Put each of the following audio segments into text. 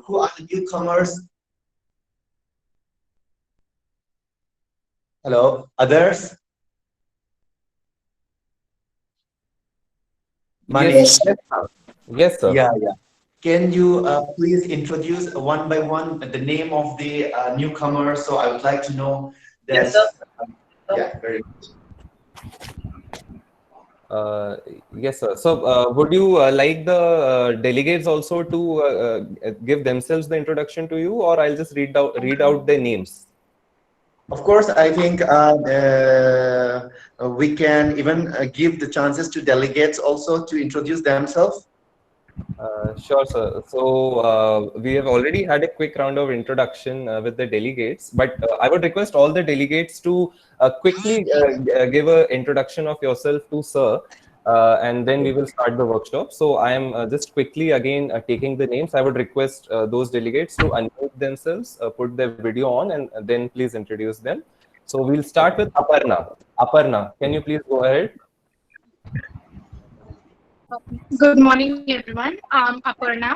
who are the newcomers? Hello, others? Mani? Yes, yes, sir. Yes, sir. Yeah, yeah. Can you please introduce one by one the name of the newcomer? So I would like to know that. Yes, sir. Yeah, very good. Yes, sir. So, would you like the delegates also to give themselves the introduction to you, or I'll just read out their names? Of course, I think we can even give the chances to delegates also to introduce themselves. Sure, sir. So we have already had a quick round of introduction with the delegates, but I would request all the delegates to quickly give an introduction of yourself to sir, and then we will start the workshop. So I am just quickly again taking the names. I would request those delegates to unmute themselves, put their video on, and then please introduce them. So we'll start with Aparna. Aparna, can you please go ahead? Good morning, everyone. I'm Aparna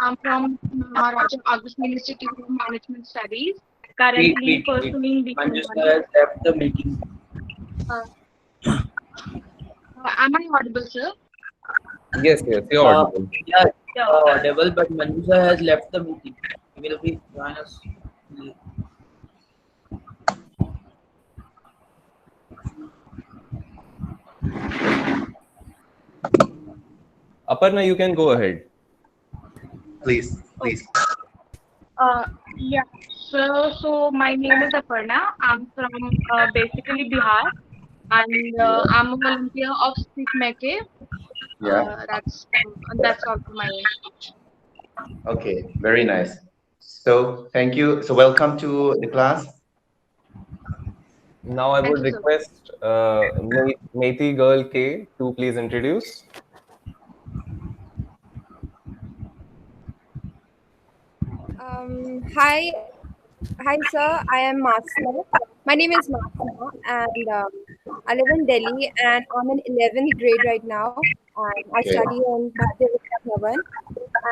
I'm from Maharaja Augustine Institute of Management Studies. Currently pursuing the. Manjushka has left the meeting. Am I audible, sir? Yes, yes, you're audible. Yeah, you're audible, but Manjushka has left the meeting. Will be join us. Aparna, you can go ahead. Please, please. Yeah. So my name is Aparna. I'm from basically Bihar, and I'm a volunteer of SPIC MACAY. Yeah. That's all for my introduction. Okay, very nice. So thank you. So welcome to the class. Now I would request Methi Girl K to please introduce. Hi, sir. I am Masna. My name is Masna, and I live in Delhi, and I'm in 11th grade right now. And I study in Bharatiya Vidya Bhavan,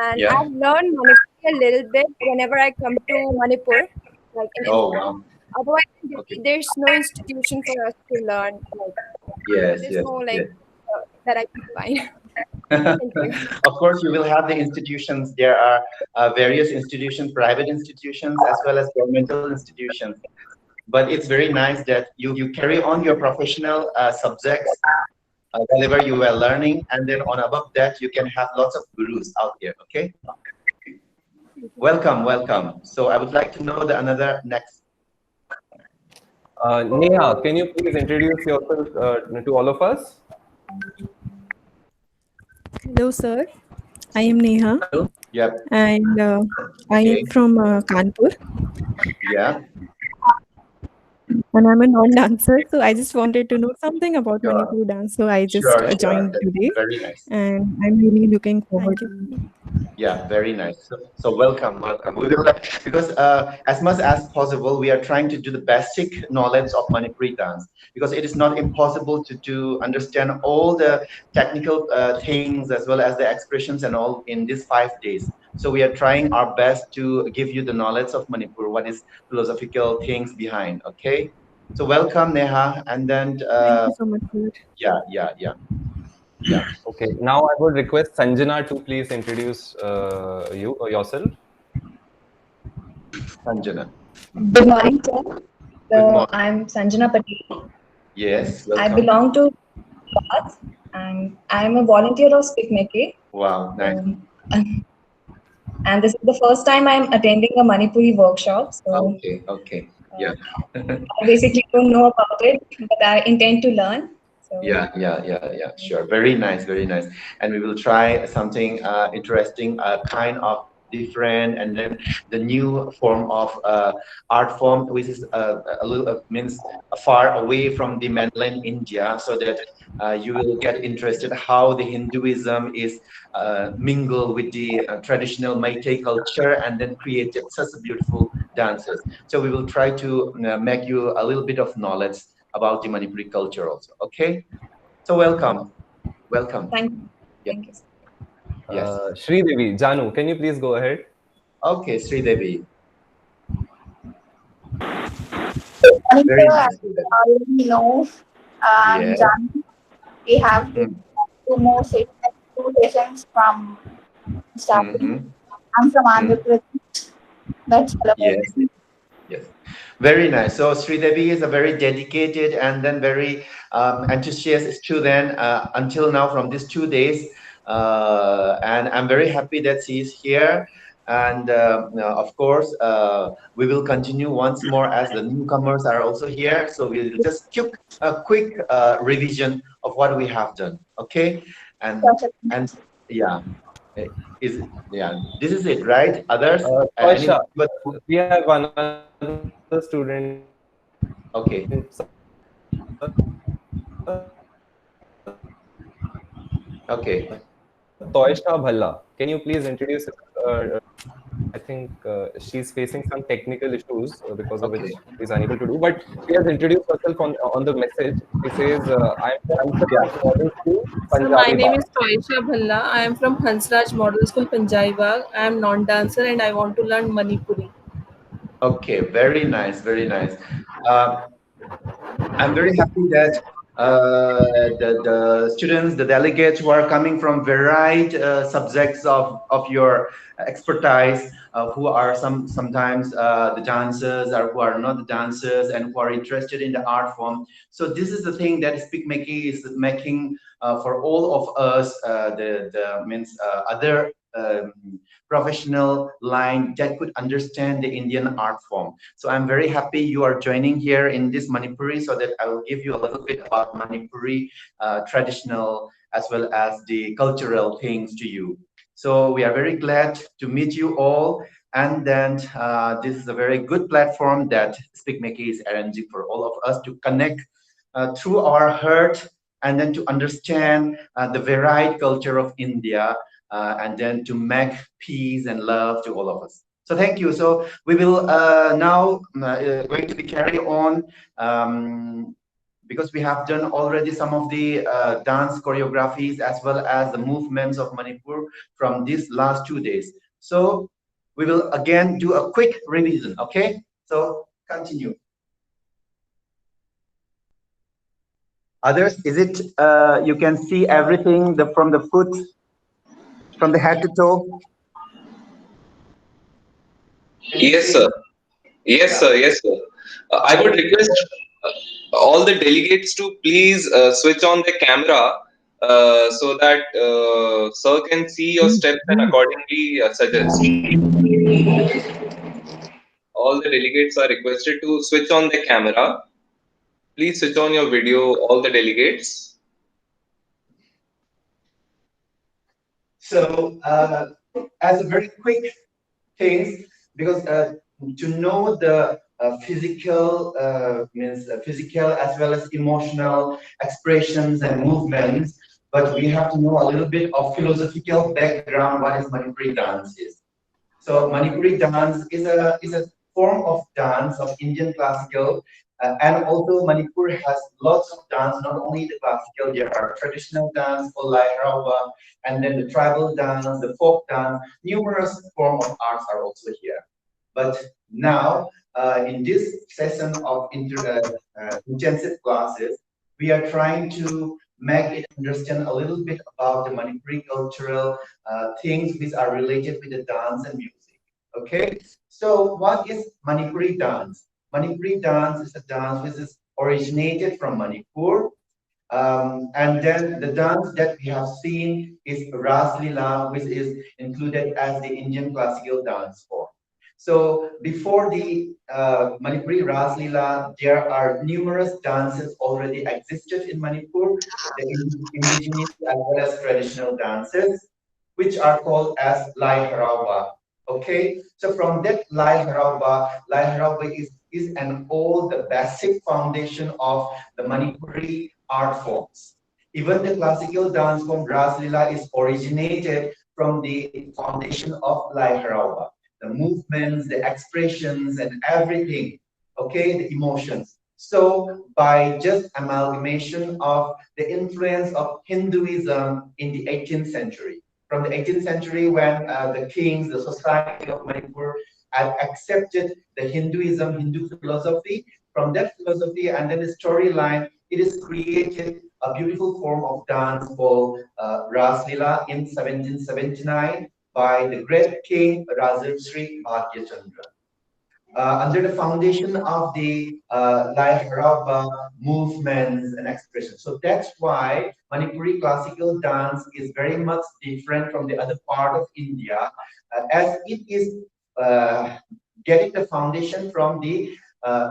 and I've learned Manipuri a little bit whenever I come to Manipur, like in India. Otherwise, in Delhi, there's no institution for us to learn. Like, there's no that I can find. Thank you. Of course, you will have the institutions. There are various institutions, private institutions, as well as governmental institutions. But it's very nice that you carry on your professional subjects whenever you are learning, and then on above that, you can have lots of gurus out there. Okay. Welcome, welcome. So I would like to know the another next. Neha, can you please introduce yourself to all of us? Hello, sir. I am Neha. Hello. Yep. And I am from Kanpur. Yeah. And I'm a non-dancer, so I just wanted to know something about Manipuri dance. So I just joined today. Very nice. And I'm really looking forward to it. Yeah, very nice. So welcome, welcome. We will, because as much as possible, we are trying to do the basic knowledge of Manipuri dance, because it is not impossible to understand all the technical things as well as the expressions and all in these 5 days. So we are trying our best to give you the knowledge of Manipur, what is philosophical things behind. Okay. So welcome, Neha, and then thank you so much, sir. Yeah. Okay. Now I would request Sanjana to please introduce you or yourself. Sanjana. Good morning, sir. So I'm Sanjana Patel. Yes. Welcome. I belong to Gujarat, and I'm a volunteer of SPIC MACAY. Wow, nice. And this is the first time I'm attending a Manipuri workshop. So okay. Yeah. I basically don't know about it, but I intend to learn. So. Yeah. Sure. Very nice, very nice. And we will try something interesting, kind of different, and then the new form of art form, which is a little means far away from the mainland India, so that you will get interested how the Hinduism is mingled with the traditional Meitei culture, and then created such a beautiful dances. So we will try to make you a little bit of knowledge about the Manipuri culture also. Okay. So welcome. Thank you. Yeah. Thank you. Yes. Sri Devi, Janu, can you please go ahead? Okay, Sri Devi. Very Manipur, as nice. you already know, Yeah. Jan, we have Mm. two more sessions, two sessions from starting. Mm-hmm. I'm from Andhra Mm. Pradesh. That's all about Yes. Yes, very nice. So Sri Devi is a very dedicated and then very enthusiastic student until now from these 2 days. And I'm very happy that she is here. And of course, we will continue once more as the newcomers are also here. So we'll just keep a quick revision of what we have done. Okay, and it. and yeah, eh, is yeah. This is it, right? Others, any Toysha, but we have another student. okay. Okay. Toysha Bhalla. Can you please introduce I think she's facing some technical issues because of which Okay. she's unable to do. But she has introduced herself on the message. She says, "I'm from Yeah. Hansraj Model School, So my Punjabi name Bagh." is Toisha Bhalla. I am from Hansraj Model School, Punjabi Bagh. I am non-dancer and I want to learn Manipuri. Okay. Very nice. Very nice. Uh, I'm very happy that the students, the delegates who are coming from varied subjects of your expertise, who are sometimes the dancers or who are not the dancers and who are interested in the art form. So this is the thing that Speak Making is making for all of us, the means other professional line that could understand the Indian art form. So I'm very happy you are joining here in this Manipuri so that I will give you a little bit about Manipuri traditional as well as the cultural things to you. So we are very glad to meet you all. And then this is a very good platform that Speak Making is arranging for all of us to connect through our heart and then to understand the varied culture of India and then to make peace and love to all of us. So thank you. So we will now going to be carry on because we have done already some of the dance choreographies as well as the movements of Manipur from these last 2 days. So we will again do a quick revision. Okay. So continue. Others, is it you can see everything from the foot, from the head to toe? Yes, sir. Yes, Yeah. sir. Yes, sir. I would request all the delegates to please switch on the camera so that sir can see your steps and accordingly suggest. All the delegates are requested to switch on the camera. Please switch on your video, all the delegates. So as a very quick things, because to know the physical means physical as well as emotional expressions and movements, but we have to know a little bit of philosophical background what is Manipuri dance is. So Manipuri dance is a form of dance of Indian classical, and also Manipur has lots of dance. Not only the classical, there are traditional dance for like Rawa, and then the tribal dance, the folk dance. Numerous form of arts are also here. But now, in this session of intensive classes, we are trying to make it understand a little bit about the Manipuri cultural things which are related with the dance and music. Okay, so what is Manipuri dance? Manipuri dance is a dance which is originated from Manipur. And then the dance that we have seen is Ras Leela, which is included as the Indian classical dance form. So before the Manipuri Ras Leela, there are numerous dances already existed in Manipur, the indigenous as well as traditional dances, which are called as Lai Harawa. Okay, so from that Lai Harawa is an old, the basic foundation of the Manipuri art forms. Even the classical dance form Ras Leela is originated from the foundation of Lai Harawa. The movements, the expressions, and everything, okay, the emotions. So by just amalgamation of the influence of Hinduism in the 18th century, from the 18th century when the kings, the society of Manipur had accepted the Hindu philosophy. From that philosophy and then the storyline, it is created a beautiful form of dance called Ras Lila in 1779 by the great king Rajarshri Bhagyachandra. Under the foundation of the Lai Harappa movements and expressions. So that's why Manipuri classical dance is very much different from the other part of India, as it is getting the foundation from the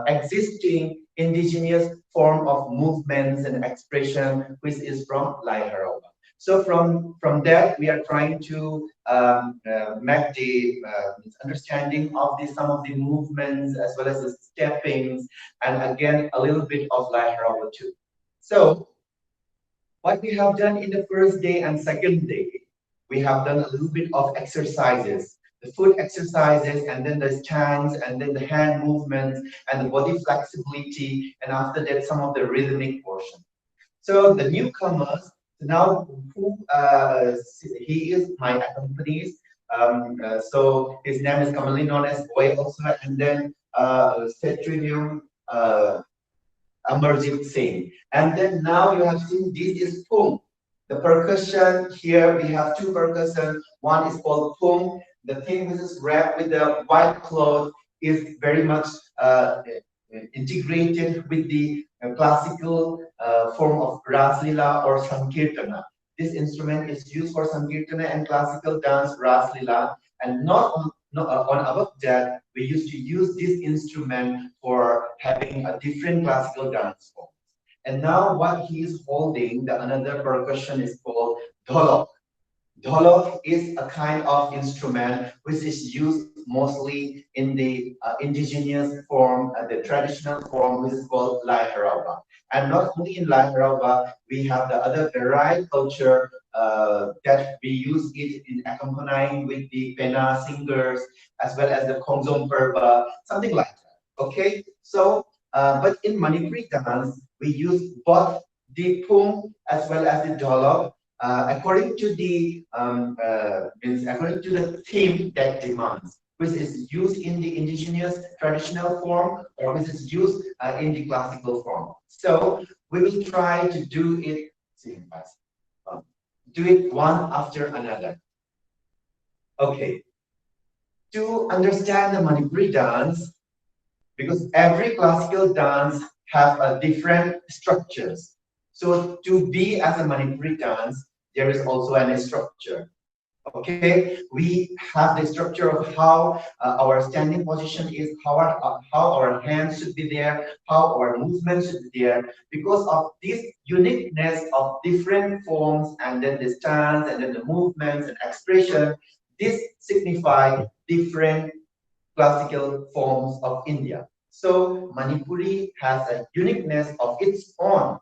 existing indigenous form of movements and expression, which is from Lai Harappa. So from that, we are trying to make the understanding of some of the movements as well as the steppings, and again a little bit of Lai Harappa too. So what we have done in the first day and second day, we have done a little bit of exercises, the foot exercises, and then the stance, and then the hand movements, and the body flexibility, and after that some of the rhythmic portion. So the newcomers, now who he is my accompanist. So his name is commonly known as Boy also, and then Cetrinium Amarjit Singh. And then now you have seen this is Pung. The percussion here, we have two percussion. One is called Pung. The thing which is wrapped with the white cloth is very much integrated with the classical form of Ras Lila or Sankirtana. This instrument is used for Sankirtana and classical dance Ras Lila, and not on above that, we used to use this instrument for having a different classical dance form. And now what he is holding, the another percussion is called dholok. Dholok is a kind of instrument which is used mostly in the indigenous form, the traditional form, which is called Lai Harappa. And not only in Lai Harappa, we have the other Garai culture that we use it in accompanying with the Pena singers as well as the Khongzom Perba, something like that. Okay, so but in Manipuri dance, we use both the Pung as well as the Dholok. According to the according to the theme that demands, which is used in the indigenous traditional form or which is used in the classical form. So we will try to do it one after another. Okay. To understand the Manipuri dance, because every classical dance have a different structures. So to be as a Manipuri dance, there is also a structure. Okay, we have the structure of how our standing position is, how our hands should be there, how our movements should be there. Because of this uniqueness of different forms, and then the stance, and then the movements and expression, this signify different classical forms of India. So Manipuri has a uniqueness of its own,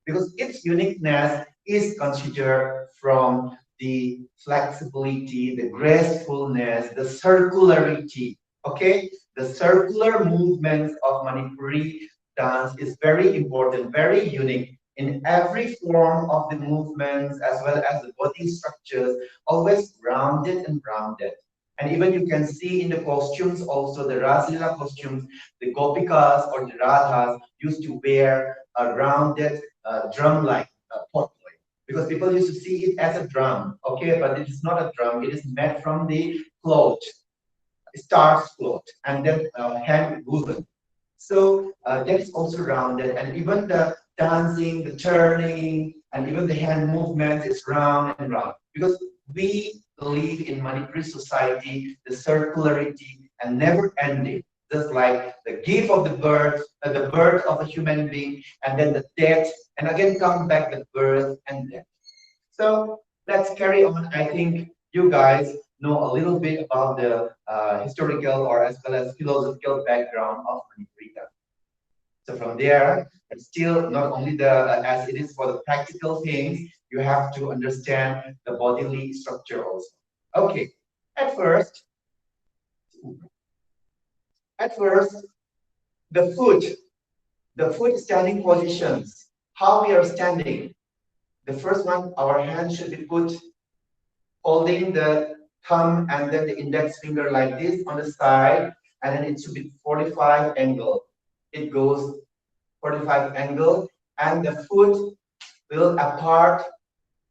because its uniqueness is considered from the flexibility, the gracefulness, the circularity. Okay, the circular movements of Manipuri dance is very important, very unique. In every form of the movements as well as the body structures, always rounded and rounded. And even you can see in the costumes also, the Raslila costumes, the Gopikas or the Radhas used to wear a rounded drum-like potpourri, because people used to see it as a drum, okay, but it is not a drum. It is made from the cloth, starch cloth, and then hand woven. So that is also rounded, and even the dancing, the turning, and even the hand movement is round and round, because we believe in Manipuri society the circularity and never ending. Just like the gift of the birth of a human being, and then the death, and again come back the birth and death. So let's carry on. I think you guys know a little bit about the historical or as well as philosophical background of Manipuri. So from there, it's still not only the as it is for the practical things, you have to understand the bodily structure also. Okay, at first, the foot standing positions, how we are standing. The first one, our hands should be put holding the thumb and then the index finger like this on the side, and then it should be 45 angle. It goes 45 angle, and the foot will apart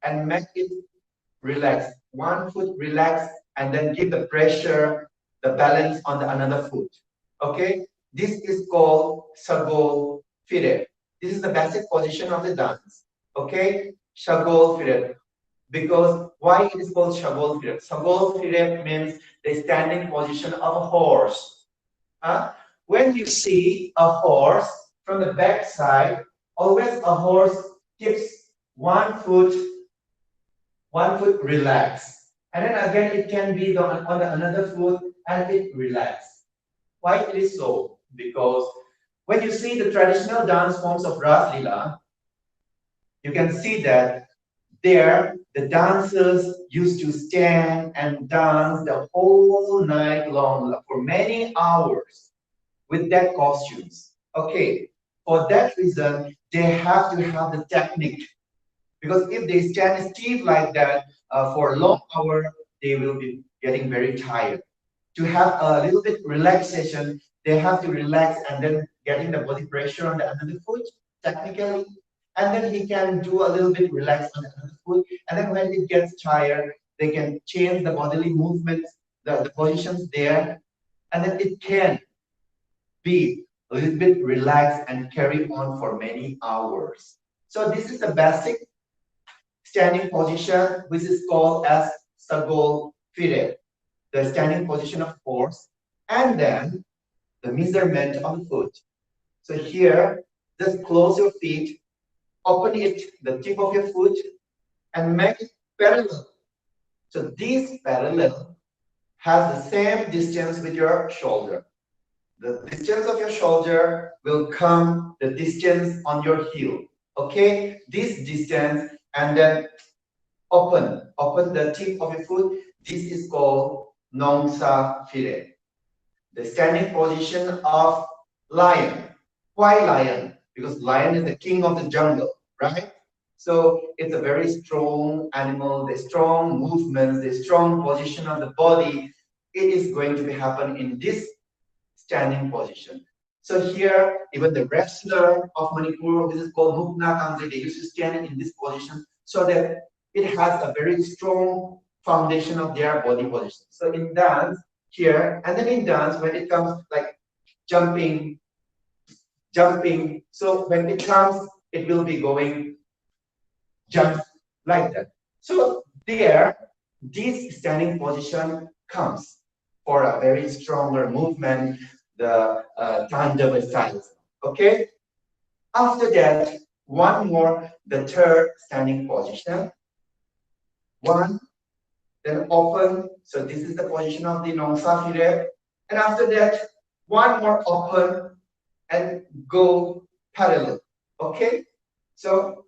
and make it relax. One foot relax, and then give the pressure, the balance on the another foot. Okay, this is called sagol fire. This is the basic position of the dance. Okay, sagol fire. Because why it is called sagol fire? Sagol fire means the standing position of a horse. When you see a horse from the back side, always a horse keeps one foot relaxed, and then again it can be on the another foot and it relaxed. Why it is so? Because when you see the traditional dance forms of Ras Leela, you can see that there the dancers used to stand and dance the whole night long for many hours with their costumes. Okay, for that reason, they have to have the technique. Because if they stand stiff like that for a long hour, they will be getting very tired. To have a little bit relaxation, they have to relax and then getting the body pressure on the another foot, technically. And then he can do a little bit relax on the another foot. And then when it gets tired, they can change the bodily movements, the positions there. And then it can be a little bit relaxed and carry on for many hours. So this is the basic standing position, which is called as sagol fire, the standing position of horse, and then the measurement of the foot. So here, just close your feet, open it, the tip of your foot, and make it parallel. So this parallel has the same distance with your shoulder. The distance of your shoulder will come the distance on your heel. Okay, this distance, and then open the tip of your foot. This is called nongsa fire, the standing position of lion. Why lion? Because lion is the king of the jungle, right? So it's a very strong animal, the strong movements, the strong position of the body. It is going to happen in this standing position. So here, even the wrestler of Manipur, this is called Mukna Kamse, they used to stand in this position so that it has a very strong foundation of their body position. So in dance, here, and then in dance, when it comes like jumping, so when it comes, it will be going jump like that. So there, this standing position comes for a very stronger movement, the Tandava styles. Okay? After that, one more, the third standing position. One, then open. So this is the position of the Nongsa fire. And after that, one more open and go parallel. Okay? So,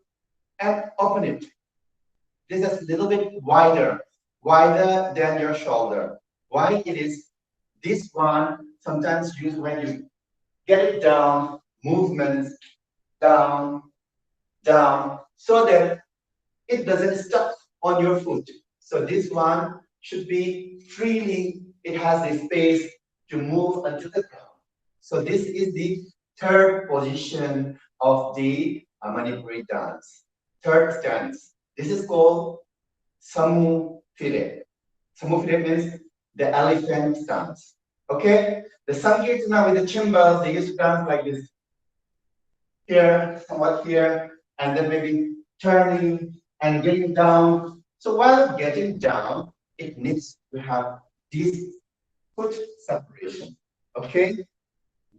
and open it. This is a little bit wider than your shoulder. Why it is this one sometimes used when you get it down, movements down, so that it doesn't stuck on your foot. So this one should be freely, it has the space to move onto the ground. So this is the third position of the Manipuri dance. Third stance. This is called Samu Fire. Samu Fire means the elephant stance. Okay? The Sankirtana with the cymbals, they used to dance like this. Here, somewhat here, and then maybe turning and getting down. So while getting down, it needs to have this foot separation. Okay?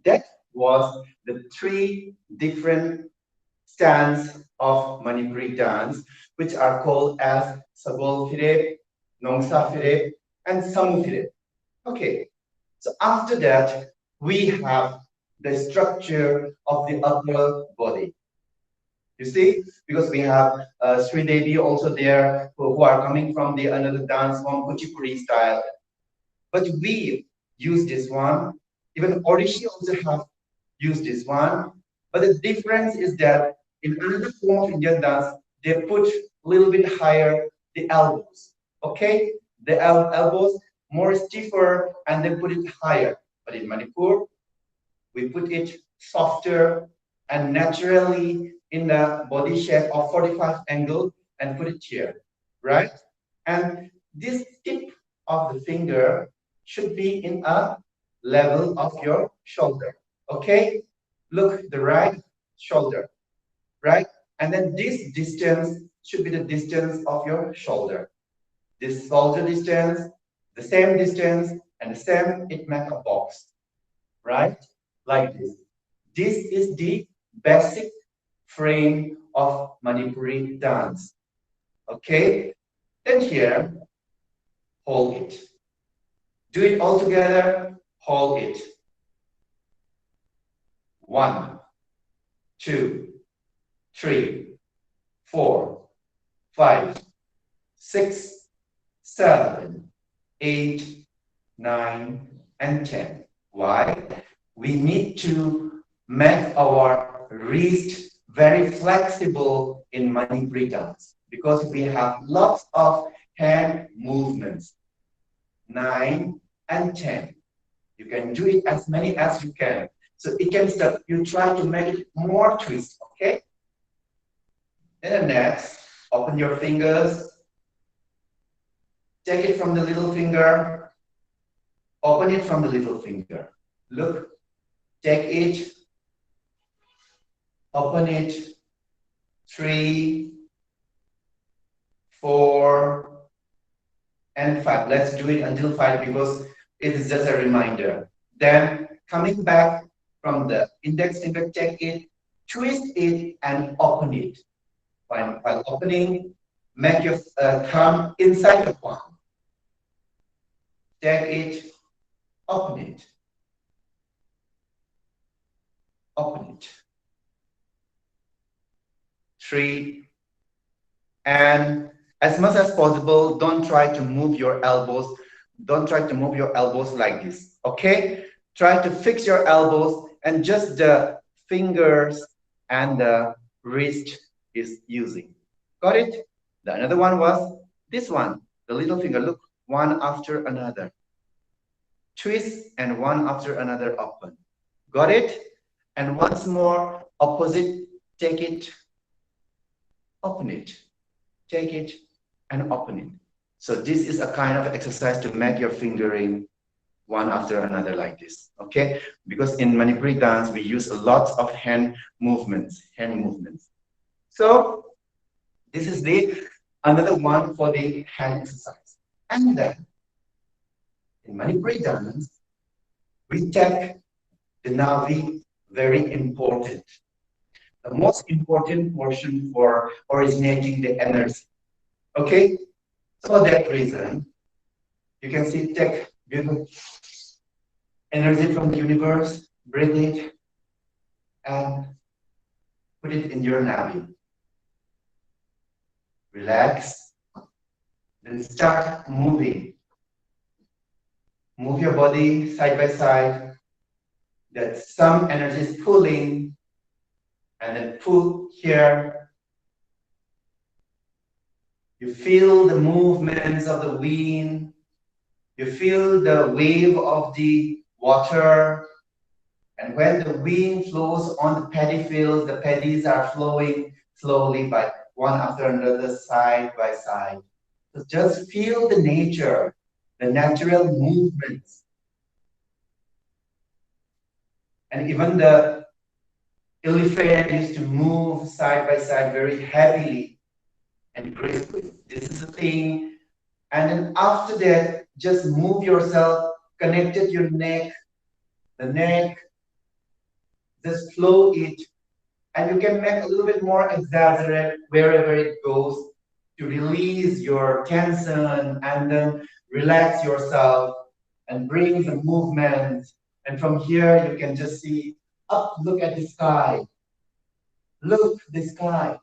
That was the three different stands of Manipuri dance, which are called as Sagol Fire, Nongsa Fire, and Samu Fire. Okay, so after that, we have the structure of the upper body. You see, because we have Sri Devi also there, who are coming from the another dance form, Kuchipudi style. But we use this one. Even Orishi also have used this one. But the difference is that in another form of Indian dance, they put a little bit higher the elbows. Okay, the elbows more stiffer and then put it higher. But in Manipur, we put it softer and naturally in the body shape of 45 angle and put it here, right? And this tip of the finger should be in a level of your shoulder. Okay, look, the right shoulder, right? And then this distance should be the distance of your shoulder. This shoulder distance, the same distance, and the same, it makes a box, right? Like this. This is the basic frame of Manipuri dance. Okay? Then here, hold it. Do it all together, hold it. 1, 2, 3, 4, 5, 6, 7, 8, 9, and 10. Why? We need to make our wrist very flexible in Manipuri dance because we have lots of hand movements. 9 and 10. You can do it as many as you can. So it can start, you try to make it more twist, okay? Then next, open your fingers. Take it from the little finger. Open it from the little finger. Look, take it. Open it. 3, 4, and 5. Let's do it until 5 because it is just a reminder. Then coming back from the index finger, take it, twist it, and open it. While opening, make your thumb inside the palm. Take it, open it. Open it. 3, and as much as possible, don't try to move your elbows. Don't try to move your elbows like this, okay? Try to fix your elbows and just the fingers and the wrist is using. Got it? The another one was this one, the little finger. Look, one after another. Twist and one after another open. Got it? And once more, opposite, take it, open it. Take it and open it. So this is a kind of exercise to make your fingering one after another like this, okay? Because in Manipuri dance, we use a lot of hand movements. So this is another one for the hand exercise. And then in Manipuri dance, we take the Navi, very important. The most important portion for originating the energy. Okay? For that reason, you can see take beautiful energy from the universe, breathe it, and put it in your navi. Relax, then start moving. Move your body side by side. That some energy is pulling, and then pull here. You feel the movements of the wind. You feel the wave of the water. And when the wind flows on the paddy fields, the paddies are flowing slowly by one after another, side by side. So just feel the nature, the natural movements. And even the elephant used to move side by side very heavily and gracefully. This is the thing. And then after that, just move yourself, connected your neck, the neck, just flow it. And you can make a little bit more exaggerate wherever it goes to release your tension and then relax yourself and bring the movement. And from here, you can just see up, look at the sky. Look, the sky.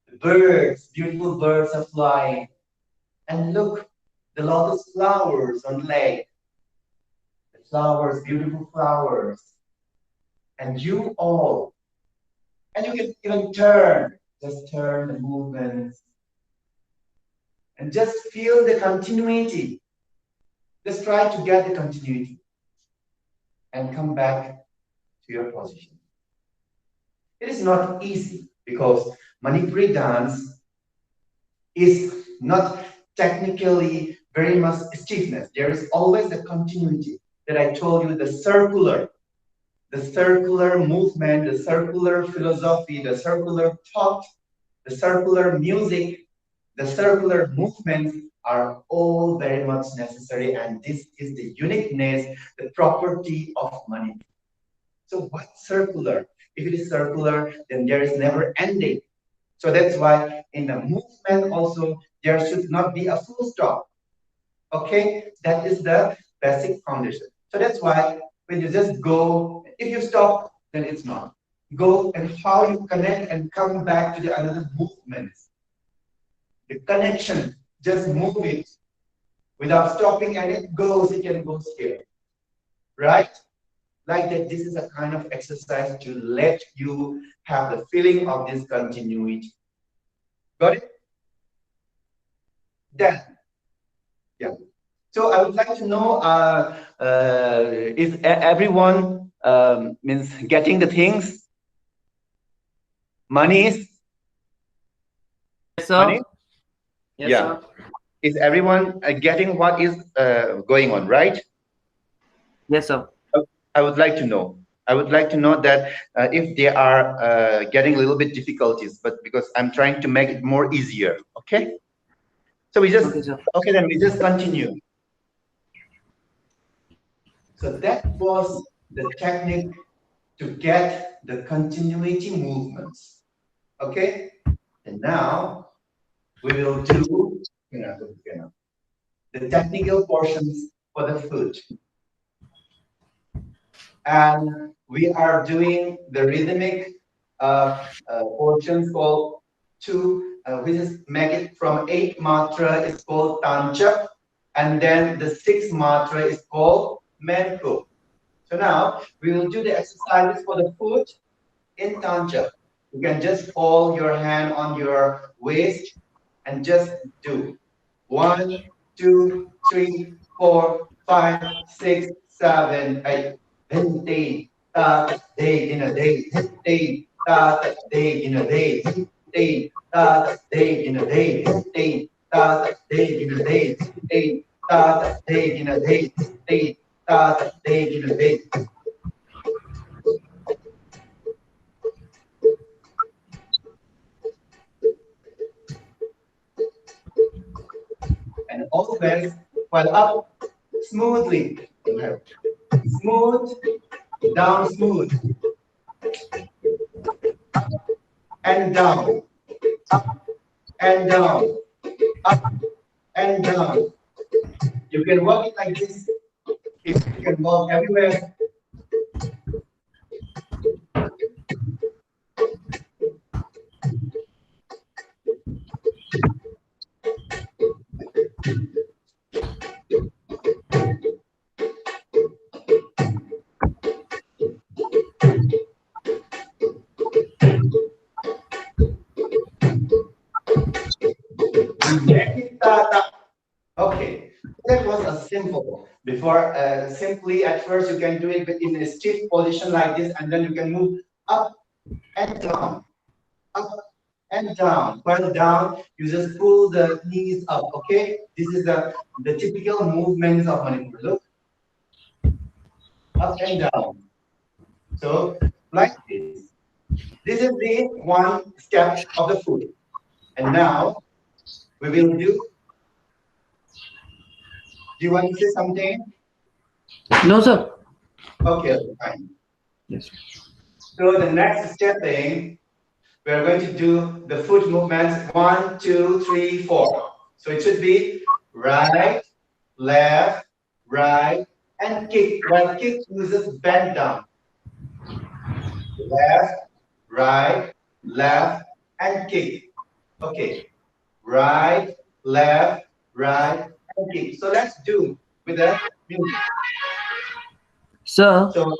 The birds, beautiful birds are flying. And look, the lotus flowers on the lake. The flowers, beautiful flowers. And you all. And you can even turn, just turn the movements. and just feel the continuity. Just try to get the continuity and come back to your position. It is not easy because Manipuri dance is not technically very much stiffness. There is always the continuity that I told you, the circular movement, the circular philosophy, the circular thought, the circular music, the circular movements are all very much necessary, and this is the uniqueness, the property of Manipur. So what circular? If it is circular, then there is never ending. So that's why in the movement also, there should not be a full stop. Okay, that is the basic foundation. So that's why when you just go, if you stop, then it's not. Go and how you connect and come back to the another movement. The connection, just move it without stopping, and it goes, it can go here. Right? Like that, this is a kind of exercise to let you have the feeling of this continuity. Got it? Then, yeah. So I would like to know, is everyone means getting the things? Money is? Yes, sir. Money? Yes, yeah. sir. Is everyone getting what is going on, right? Yes, sir. I would like to know. I would like to know that if they are getting a little bit difficulties, but because I'm trying to make it more easier. Okay. So we just okay. Then we just continue. So that was the technique to get the continuity movements. Okay. And now we will do the technical portions for the foot. And we are doing the rhythmic portions called which is make it from 8 matra is called tancha, and then the 6 matra is called Manipur. So now we will do the exercises for the foot in tancha. You can just hold your hand on your waist and just do 1, 2, 3, 4, 5, 6, 7, 8. Day, day in a day, day, day in a day, day, day in a day, day, day in a day, day, day in a day, day, day in a day. And always while up smoothly, smooth, down smooth, up and down, up and down, up and down. You can walk it like this. If you can walk everywhere. Okay, that was a simple. Before, simply at first you can do it in a stiff position like this, and then you can move up and down, up and down. While down, you just pull the knees up. Okay, this is the typical movements of Manipur. Look, up and down. So like this. This is the one step of the foot, and now we will do. Do you want to say something? No, sir. Okay, fine. Yes. So the next stepping, we are going to do the foot movements 1, 2, 3, 4. So it should be right, left, right, and kick. While kick uses bend down. Left, right, left, and kick. Okay. Right, left, right, and kick. So let's do with the music. Sir. So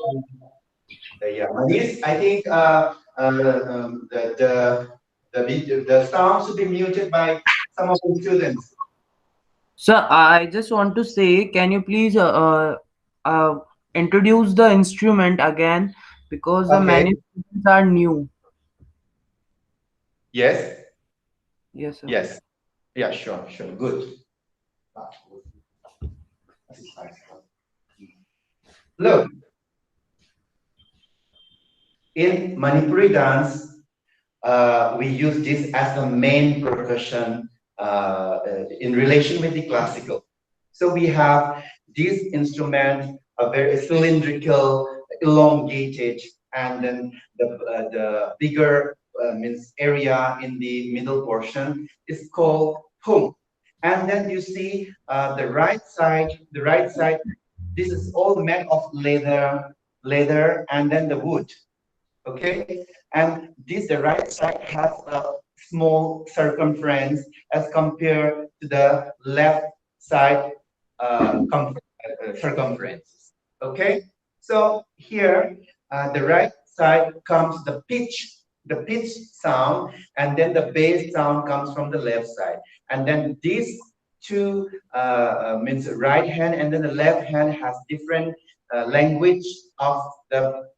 yeah, Manish, I think the sound should be muted by some of the students. Sir, I just want to say, can you please introduce the instrument again, because the Okay. many students are new. Yes. Yes, sir. Yes. Yeah. Sure. Sure. Good. Look, in Manipuri dance, we use this as the main percussion in relation with the classical. So we have this instrument, a very cylindrical, elongated, and then the bigger means area in the middle portion is called hung. And then you see the right side, this is all made of leather, and then the wood. Okay, and this the right side has a small circumference as compared to the left side circumference. Okay, so here the right side comes the pitch sound, and then the bass sound comes from the left side, and then these two means right hand and then the left hand has different language of the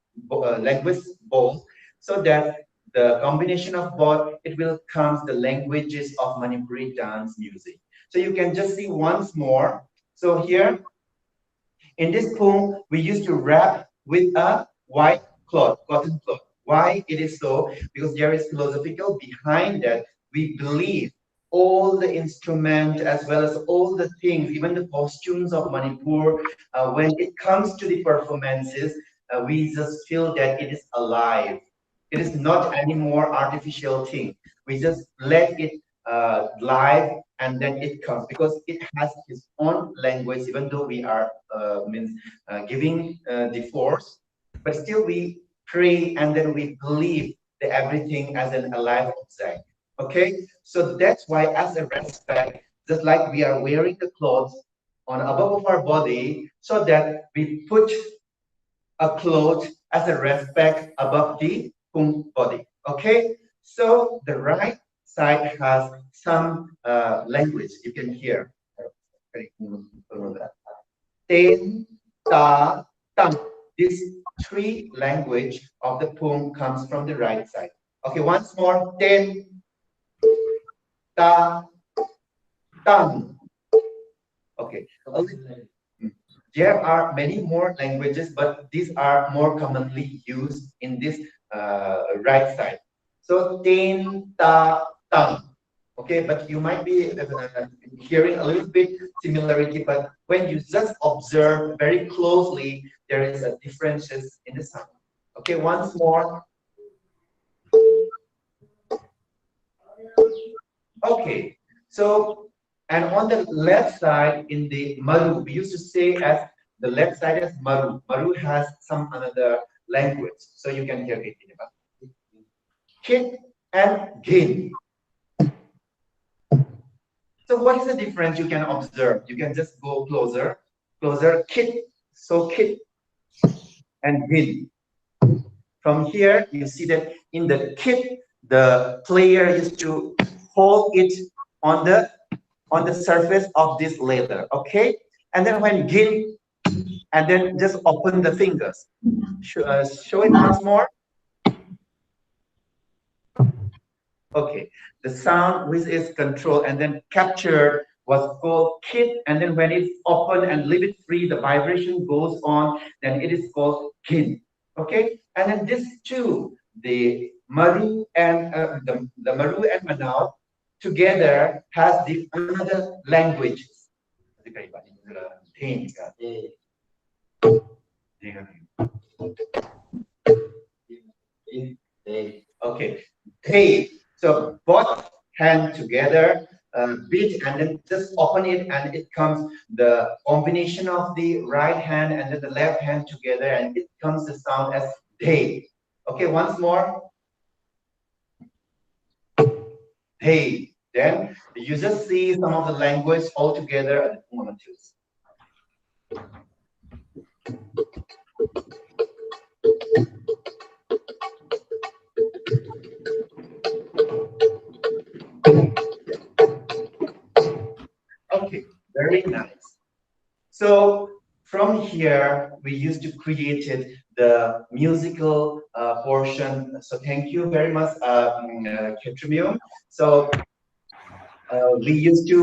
language both, so that the combination of both it will comes the languages of Manipuri dance music. So you can just see once more. So here in this poem, we used to wrap with a white cloth, cotton cloth. Why it is so? Because there is philosophical behind that. We believe all the instrument as well as all the things, even the costumes of Manipur, when it comes to the performances, we just feel that it is alive. It is not anymore artificial thing. We just let it live, and then it comes because it has its own language. Even though we are means giving the force, but still we pray and then we believe that everything as an alive object. Okay, so that's why, as a respect, just like we are wearing the clothes on above of our body, so that we put a cloth as a respect above the body. Okay, so the right side has some language you can hear. Ten, ta, tam. This three language of the poem comes from the right side. Okay, once more. Ten, ta, tam. Okay. There are many more languages, but these are more commonly used in this right side. So ten, ta, tam. Okay, but you might be hearing a little bit similarity, but when you just observe very closely, there is a differences in the sound. Okay, once more. Okay, so and on the left side in the Maru, we used to say as the left side as Maru. Maru has some another language, so you can hear it in about Kit and Gin. So what is the difference you can observe? You can just go closer, closer, Kit, so Kit and Gin. From here, you see that in the Kit, the player used to hold it on the surface of this leather, okay? And then when Gin, and then just open the fingers. Show it once more. Okay, the sound which is controlled and then captured was called kit, and then when it's open and leave it free, the vibration goes on, then it is called kin. Okay, and then this two, the Maru and the Maru and Manao together has the another languages. Okay, they, so both hand together, beat and then just open it, and it comes the combination of the right hand and then the left hand together, and it comes the sound as they. Okay, once more. They. Then you just see some of the language all together at the moment. Okay, here we used to create it, the musical portion. So thank you very much, Ketrimium. So we used to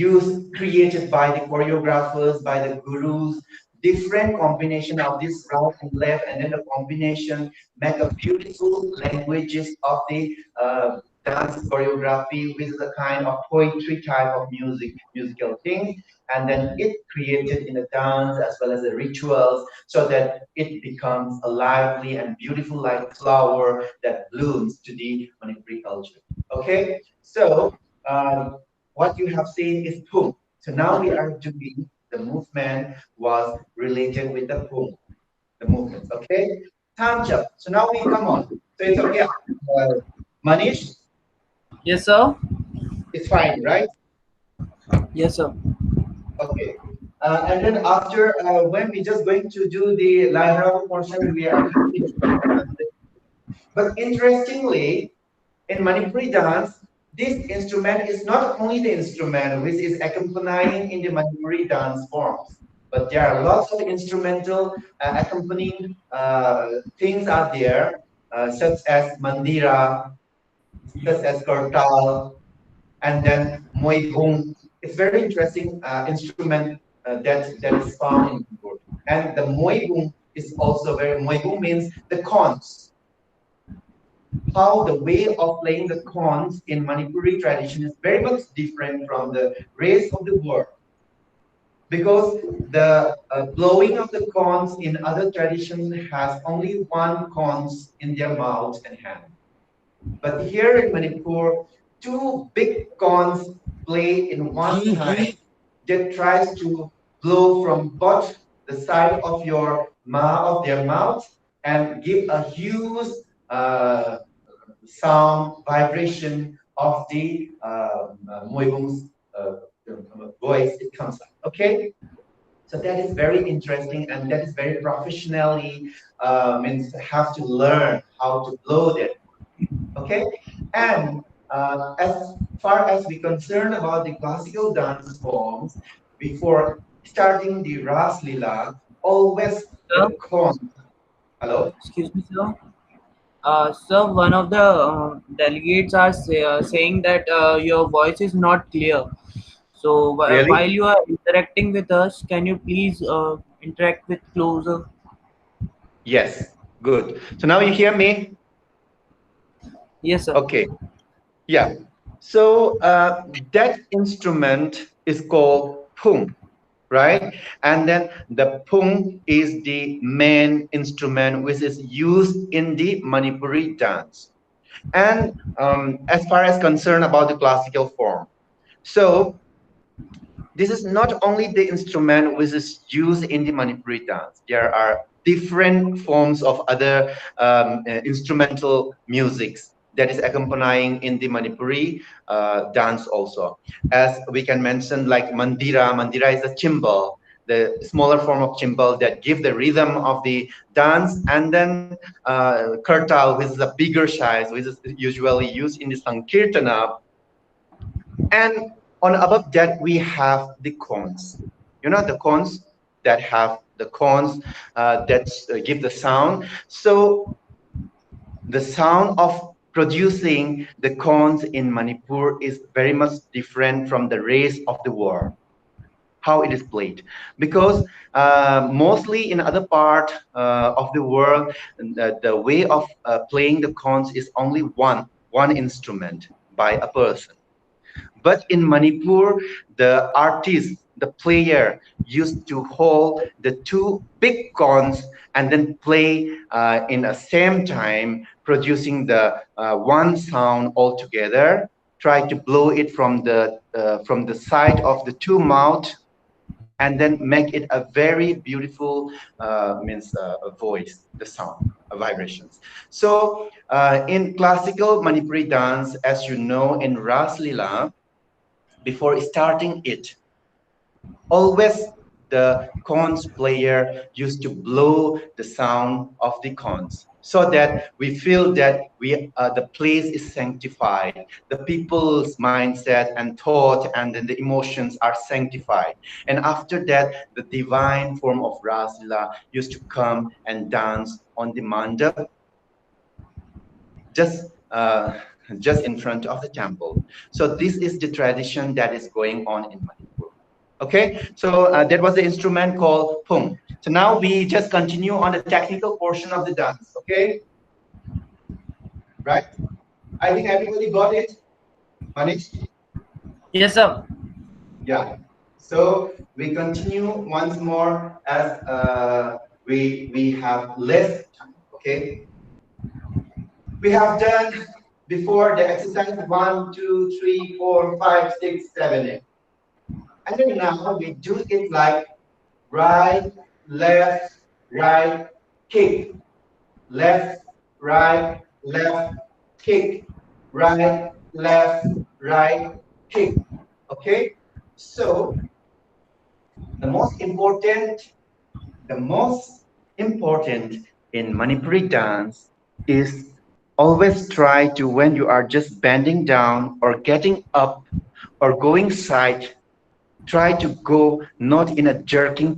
use created by the choreographers, by the gurus, different combination of this right and left, and then the combination make a beautiful languages of the dance choreography with the kind of poetry type of musical things, and then it created in the dance as well as the rituals, so that it becomes a lively and beautiful like flower that blooms to the Manipuri culture. Okay, so what you have seen is pum. So now we are doing the movement was related with the pum, the movements. Okay, time's up. So now we come on. So it's okay. Manish, Yes, sir. it's fine, right? Yes, sir. Okay. And then after when we just going to do the Lairao portion, we are happy. But interestingly, in Manipuri dance, this instrument is not only the instrument which is accompanying in the Manipuri dance forms, but there are lots of instrumental accompanying things are there, such as mandira, such as kartal, and then moibung. It's very interesting instrument that is found in Manipur. And the moibung is also very, moibung means the conch. How the way of playing the conch in Manipuri tradition is very much different from the rest of the world. Because the blowing of the conch in other traditions has only one conch in their mouth and hand. But here in Manipur, two big conchs play in one time that tries to blow from both the side of your mouth, of their mouth, and give a huge sound vibration of the Moibung's voice. It comes out. Okay, so that is very interesting, and that is very professionally means have to learn how to blow that. Okay, and as far as we concern about the classical dance forms, before starting the Ras Lila, always Sir, the con. Hello. excuse me, sir. Sir, one of the delegates are saying that your voice is not clear. So Really? while you are interacting with us, can you please interact with closer? Yes. Good. So now you hear me? Yes, sir. Okay. Yeah. So that instrument is called pung, right? And then the pung is the main instrument which is used in the Manipuri dance. And as far as concerned about the classical form, so this is not only the instrument which is used in the Manipuri dance. There are different forms of other instrumental musics that is accompanying in the Manipuri dance also. As we can mention like mandira. Mandira is a chimbal, the smaller form of chimbal that give the rhythm of the dance, and then kartal, which is a bigger size, which is usually used in the sankirtana, and on above that, we have the cones. You know, the cones that have the cones that give the sound. So the sound of producing the cones in Manipur is very much different from the rest of the world, how it is played, because mostly in other part of the world, the way of playing the cones is only one instrument by a person. But in Manipur, the artist, the player, used to hold the two big cones and then play in the same time, producing the one sound altogether. Try to blow it from the side of the two mouth, and then make it a very beautiful means a voice, the sound, vibrations. So in classical Manipuri dance, as you know, in Ras Lila, before starting it, always the cons player used to blow the sound of the cons. so that we feel that the place is sanctified, the people's mindset and thought and then the emotions are sanctified. And after that, the divine form of Rasila used to come and dance on the mandap, just uh, just in front of the temple. So this is the tradition that is going on in Manipur. Okay, so that was the instrument called pung. So now we just continue on the technical portion of the dance. Okay, right? I think everybody got it. Manish? Yes, sir. Yeah. So we continue once more as we have less time. Okay. We have done before the exercise 1, 2, 3, 4, 5, 6, 7, 8. And then now we do it like right, left, right, kick, left, right, left, kick, right, left, right, kick. Okay? So the most important, the most important in Manipuri dance is always try to, when you are just bending down or getting up or going side, try to go not in a jerking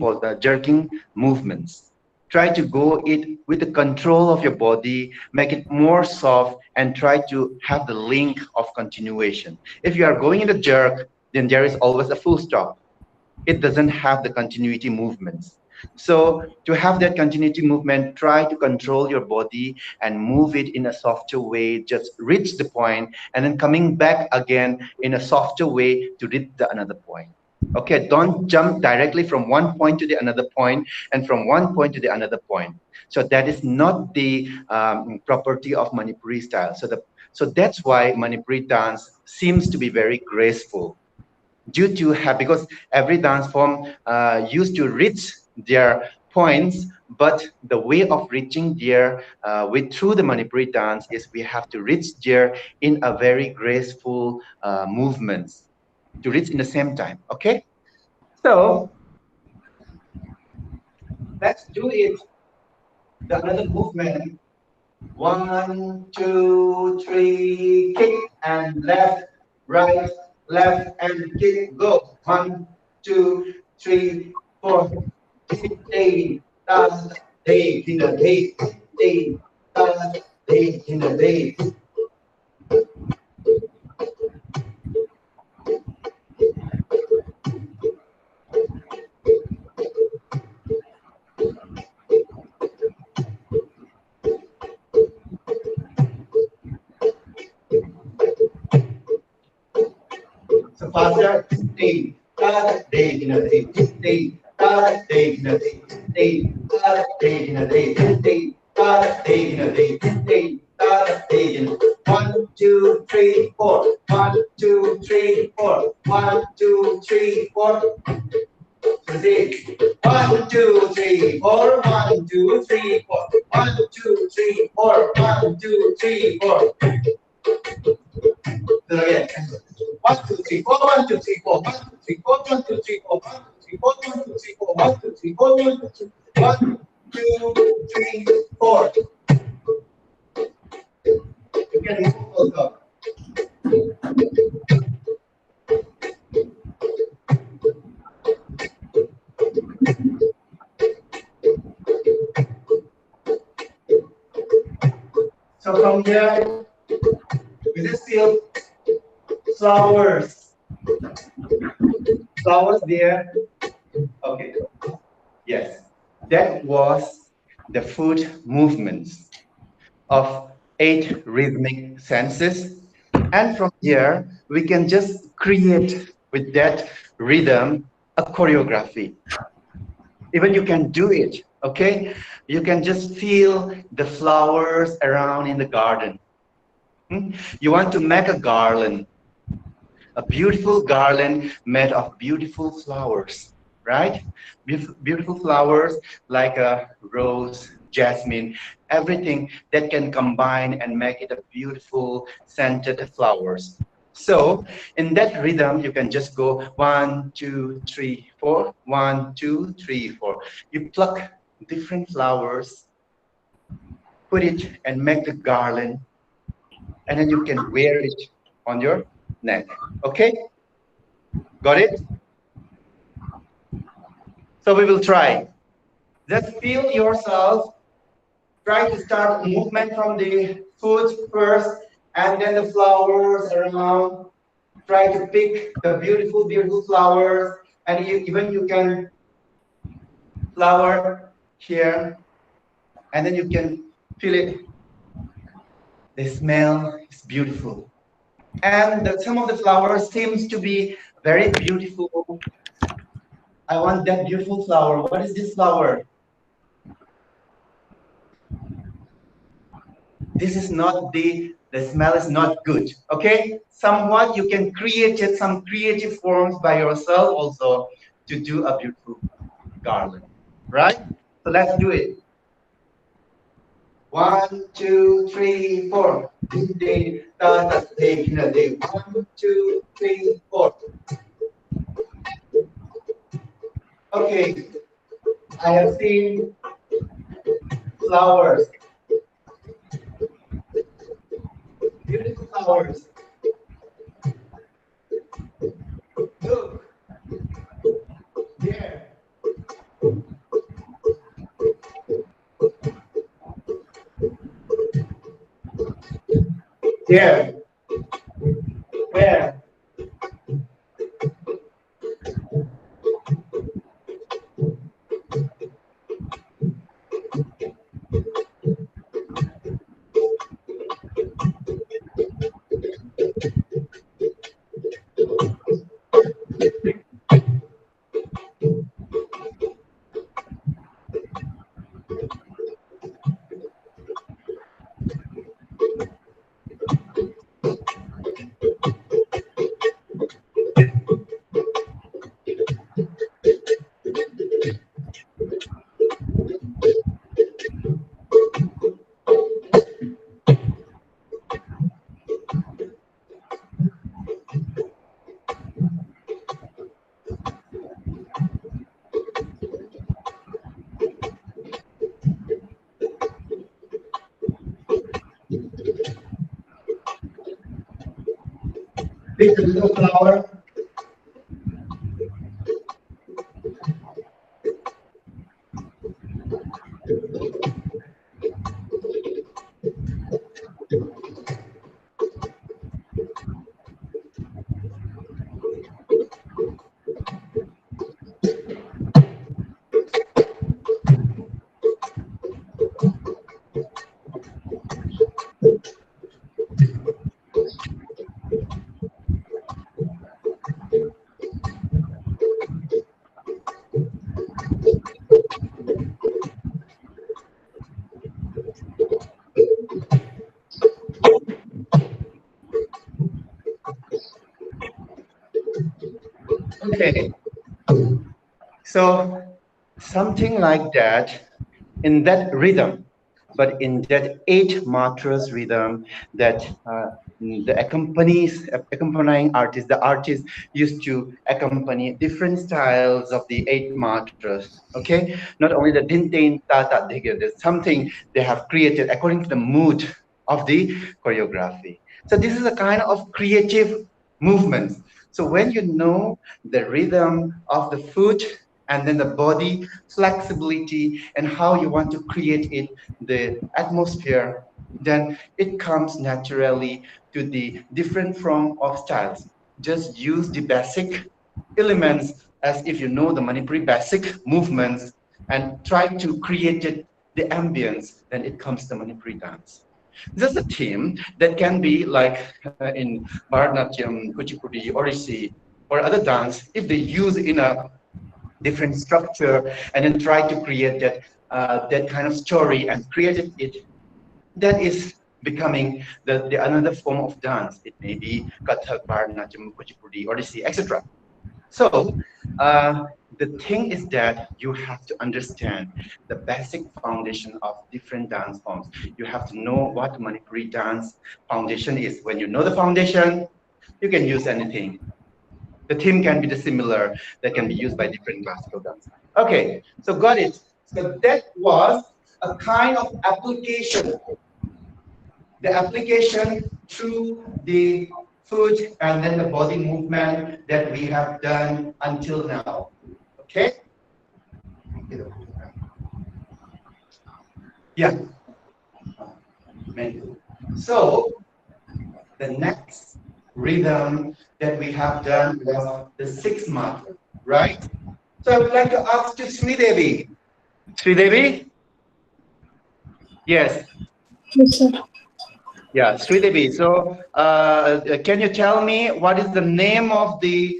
movements. Try to go it with the control of your body, make it more soft, and try to have the link of continuation. If you are going in a jerk, then there is always a full stop. It doesn't have the continuity movements. So to have that continuity movement, try to control your body and move it in a softer way, just reach the point and then coming back again in a softer way to reach the another point. Okay, don't jump directly from one point to the another point and from one point to the another point. So that is not the property of Manipuri style. So that's why Manipuri dance seems to be very graceful due to have, because every dance form used to reach their points, but the way of reaching there with through the Manipuri dance is we have to reach there in a very graceful movements to reach in the same time. Okay, so let's do it. The another movement. 1, 2, 3, kick and left, right, left and kick. Go. 1, 2, 3, 4. Kick, day, da, day, in a day, day, da, day, in a day. So faster. Day, da, day, in a day, day, da, day, in a day, day, da, day, in a day, day, da, day, in a day, day, da, day, in a 1, 2, 3, 4. 1, 2, 3, 4. 1, 2, 3, 4. Repeat. 1, 2, 3, 4. 1, 2, 3, 4. 1, 2, 3, 4. 1, 2, 3, 4. Do it again. 1, 2, 3, 4. 1, 2, 3, 4. 1, 2, 3, 4. 1, 2, 3, 4. 1, 2, 3, 4. 1, 2, 3, 4. 1, 2, 3, 4. You can move also. So from here, we just feel flowers. Flowers there. Okay. Yes. That was the foot movements of 8 rhythmic senses. And from here, we can just create with that rhythm a choreography. Even you can do it, okay? You can just feel the flowers around in the garden. You want to make a garland, a beautiful garland made of beautiful flowers, right? Beautiful flowers like a rose, jasmine, everything that can combine and make it a beautiful scented flowers. So in that rhythm, you can just go 1, 2, 3, 4, 1, 2, 3, 4. You pluck different flowers put it and make the garland, and then you can wear it on your neck. Okay, got it? So we will try. Just feel yourself. Try to start movement from the foot first, and then the flowers around. Try to pick the beautiful, beautiful flowers, and even you can flower here, and then you can feel it. The smell is beautiful, and some of the flowers seems to be very beautiful. I want that beautiful flower. What is this flower? This is not the smell is not good. Okay, somewhat you can create it, some creative forms by yourself also to do a beautiful garland, right? So let's do it. 1, 2, 3, 4. 1, 2, 3, 4. Okay, I have seen flowers, beautiful flowers. Look, there. There. Where? Pick the little flower. Okay, so something like that in that rhythm, but in that 8 matras rhythm that the accompanying artist, the artist used to accompany different styles of the 8 matras. Okay, not only the dintain tata digga, there's something they have created according to the mood of the choreography. So this is a kind of creative movement. So when you know the rhythm of the foot and then the body flexibility and how you want to create it, the atmosphere, then it comes naturally to the different form of styles. Just use the basic elements as if you know the Manipuri basic movements and try to create it, the ambience, then it comes the Manipuri dance. This is a theme that can be like in Bharatanatyam, Kuchipudi, Odissi, or other dance, if they use in a different structure and then try to create that kind of story and created it, that is becoming the another form of dance. It may be Kathak, Bharatanatyam, Kuchipudi, Odissi, etc. So the thing is that you have to understand the basic foundation of different dance forms. You have to know what Manipuri dance foundation is. When you know the foundation, you can use anything. The theme can be the similar that can be used by different classical dance. Okay, so got it. So that was a kind of application. The application through the foot and then the body movement that we have done until now. Okay? Yeah. So the next rhythm that we have done was the sixth mantra, right? So I would like to ask to Sridevi. Sridevi? Yes. Yes, sir. Yeah, Sridevi. So can you tell me what is the name of the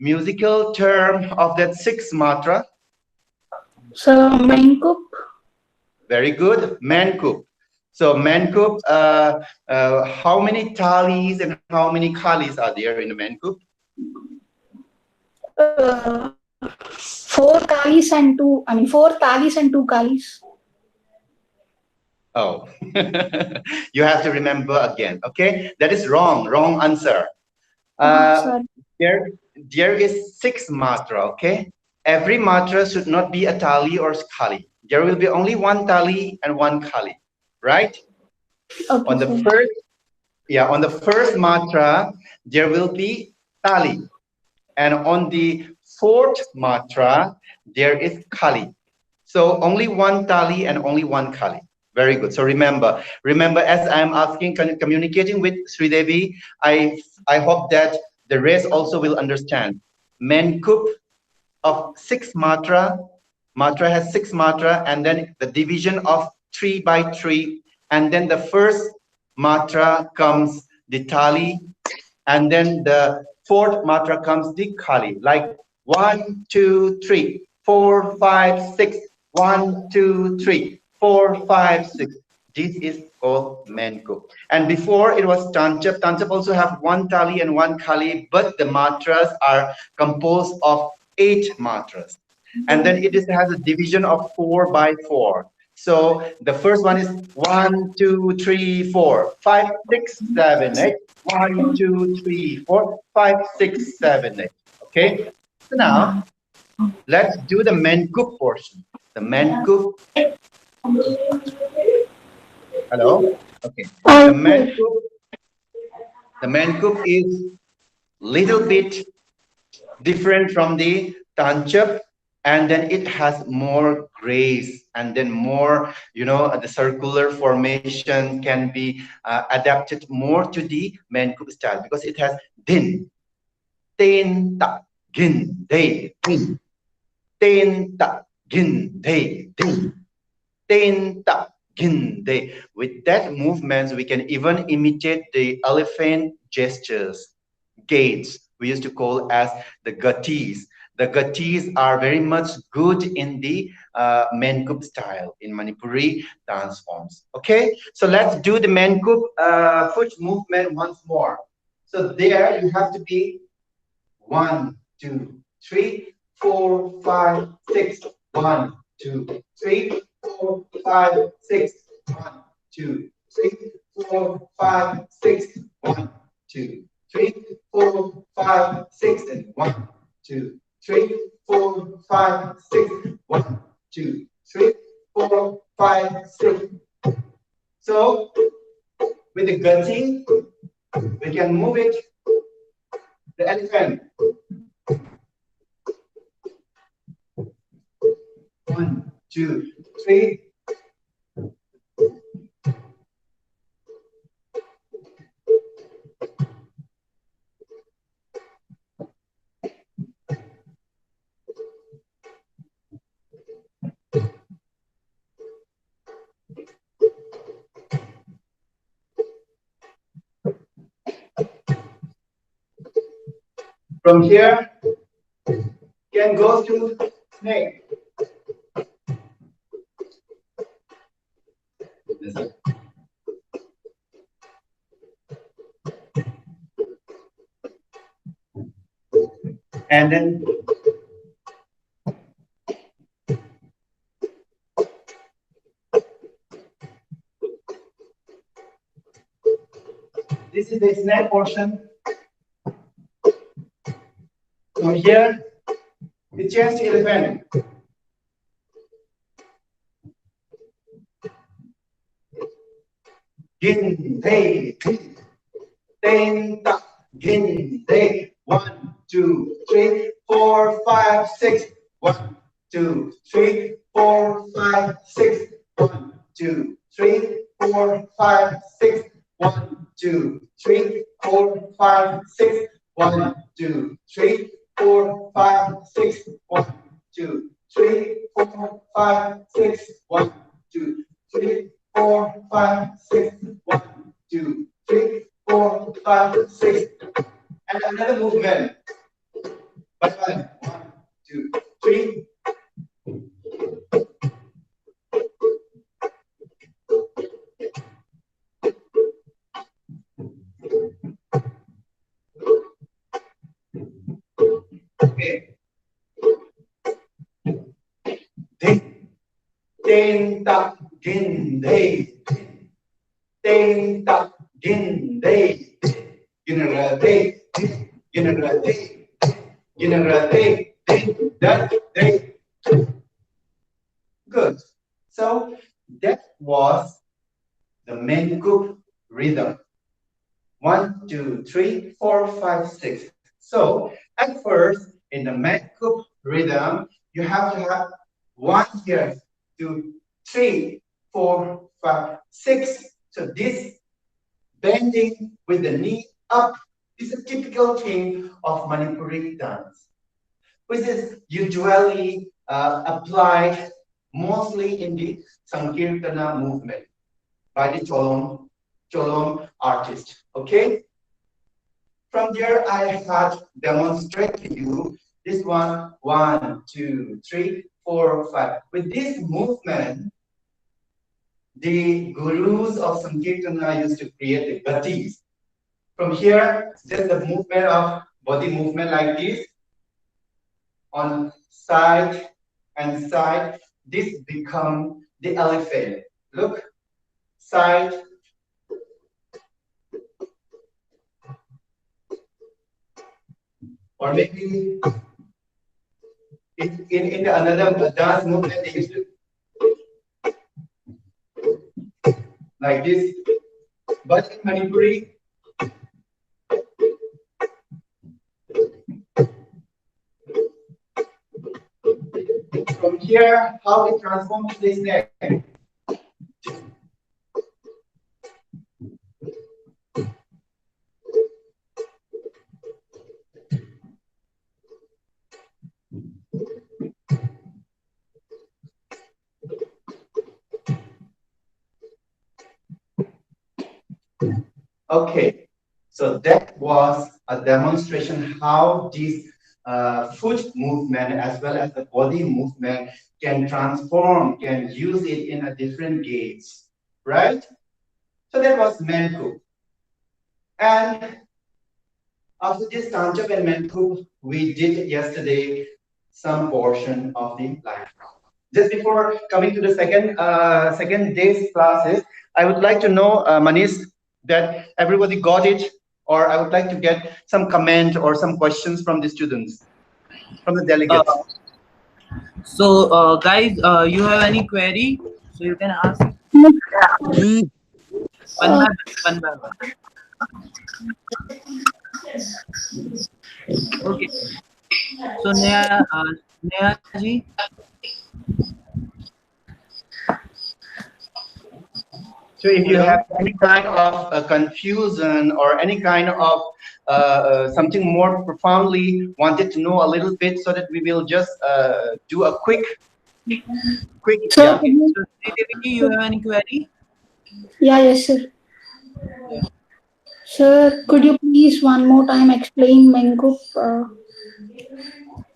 musical term of that sixth mantra? So, Mankup. Very good, Mankup. So Mankup, how many talis and how many kalis are there in the Mankup? Four talis and two. I mean, four talis and two kalis. Oh, you have to remember again. Okay, that is wrong. Wrong answer. Sorry. There is six matra. Okay, every matra should not be a tali or kali. There will be only one tali and one kali, right? Okay, On the sir. first, yeah, on the first matra there will be tali, and on the fourth matra there is kali. So only one tali and only one kali. Very good. So remember, as I'm asking, communicating with Sridevi, I hope that the rest also will understand. Mankup of six matra, matra has six matra, and then the division of 3 by 3, and then the first matra comes the tali, and then the fourth matra comes the kali, like 1, 2, 3, 4, 5, 6. 1, 2, 3, 4, 5, 6. This is called Mankup. And before it was Tanchap. Tanchap also have one tali and one kali, but the matras are composed of 8 matras. And then it has a division of 4 by 4. So the first one is 1, 2, 3, 4, 5, 6, 7, 8. 1, 2, 3, 4, 5, 6, 7, 8. Okay. So now let's do the Mankup portion. The Mankup. Hello. Okay. The Mankup is little bit different from the Tanchap, and then it has more grace, and then more, the circular formation can be adapted more to the Mankup style because it has din, ten ta, gin, day, din, ten ta, gin, day, din, ten ta, gin, day. With that movements, we can even imitate the elephant gestures, gaits. We used to call as the gatis. The gatis are very much good in the Mankup style, in Manipuri dance forms. Okay, so let's do the Mankup foot movement once more. So there you have to be 1, 2, 3, 4, 5, 6. 1, 2, 3, 4, 5, 6. 1, 2, 3, 4, 5, 6. 1, 2, 3, 4, 5, 6. And 1, 2, 3, 4, 5, 6. 1, 2, 3, 4, 5, 6. So with the gutting, we can move it. The elephant. 1, 2, 3. From here, can go to snake. And then this is the snake portion. From here, we change to elephant. gin, day, ten, ta, gin, day. 1, 2, 3, 4, 5, 6. 1, 2, 3, 4, 5, 6. 1, 2, 3, 4, 5, 6. 1, 2, 3, 4, 5, 6. 1, 2, 3, 4, 5, 6. 1, 2, 3, 4, 5, 6. 1, 2, 3, 4, 5, 6. 1, 2, 3, 4, 5, 6. And another movement. By 1, 2, 3. Okay. Ten ta gin day. Ten ta gin day. Ginara day. Ginara day. Ginara day. That day. Good. So that was the Manipur rhythm. 1, 2, 3, 4, 5, 6. So at first, in the Manipur rhythm, you have to have 1 here, 2, 3, 4, 5, 6. So this bending with the knee up is a typical thing of Manipuri dance, which is usually applied mostly in the Sankirtana movement by the Cholom artist. Okay? From there, I had demonstrated to you this one, 1, 2, 3, 4, 5. With this movement, the gurus of Sankirtana used to create the gatis. From here, just the movement of body movement like this, on side and side, this become the elephant. Look, side, or maybe in another dance movement, they used to like this. But in Manipuri, from here, how it transforms to this neck. Okay, so that was a demonstration how this foot movement as well as the body movement can transform, can use it in a different gauge, right? So that was Manku. And after this Tanjab and Manku, we did yesterday some portion of the life. Just before coming to the second day's classes, I would like to know, Manish, that everybody got it, or I would like to get some comment or some questions from the students, from the delegates. So, guys, you have any query? So you can ask one by one. Okay. So Neha ji. So if you have any kind of confusion or any kind of something more profoundly wanted to know a little bit, so that we will just do a quick. Sir, Yeah. So you have any query? Yeah, yes, sir. Yeah. Sir, could you please one more time explain Mankup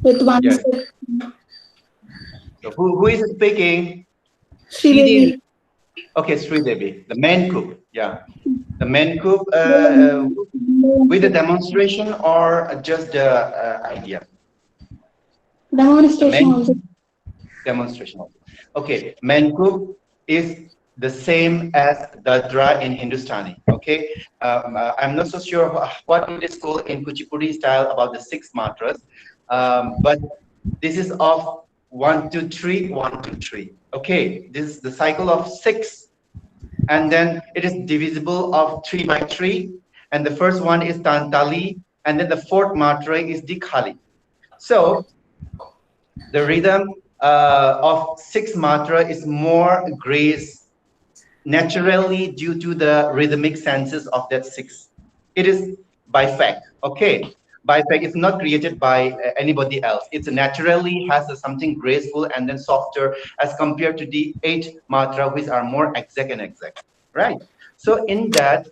with one Yes. step? So who is speaking? Sridevi. Okay, Sridevi, the Mankup. Yeah, the Mankup with the demonstration or just the idea? Demonstration also. Demonstration also. Okay, Mankup is the same as Dadra in Hindustani. Okay, I'm not so sure what it is called in Kuchipudi style about the 6 matras, but this is of 1, 2, 3, 1, 2, 3. Okay, this is the cycle of 6. and then it is divisible of 3 by 3, and the first one is Tantali, and then the fourth matra is Dikhali. So the rhythm of 6 matra is more grace naturally due to the rhythmic senses of that 6. It is by fact, okay? By fact, it's not created by anybody else. It's naturally has something graceful and then softer as compared to the 8 matra, which are more exact and exact, right? So in that,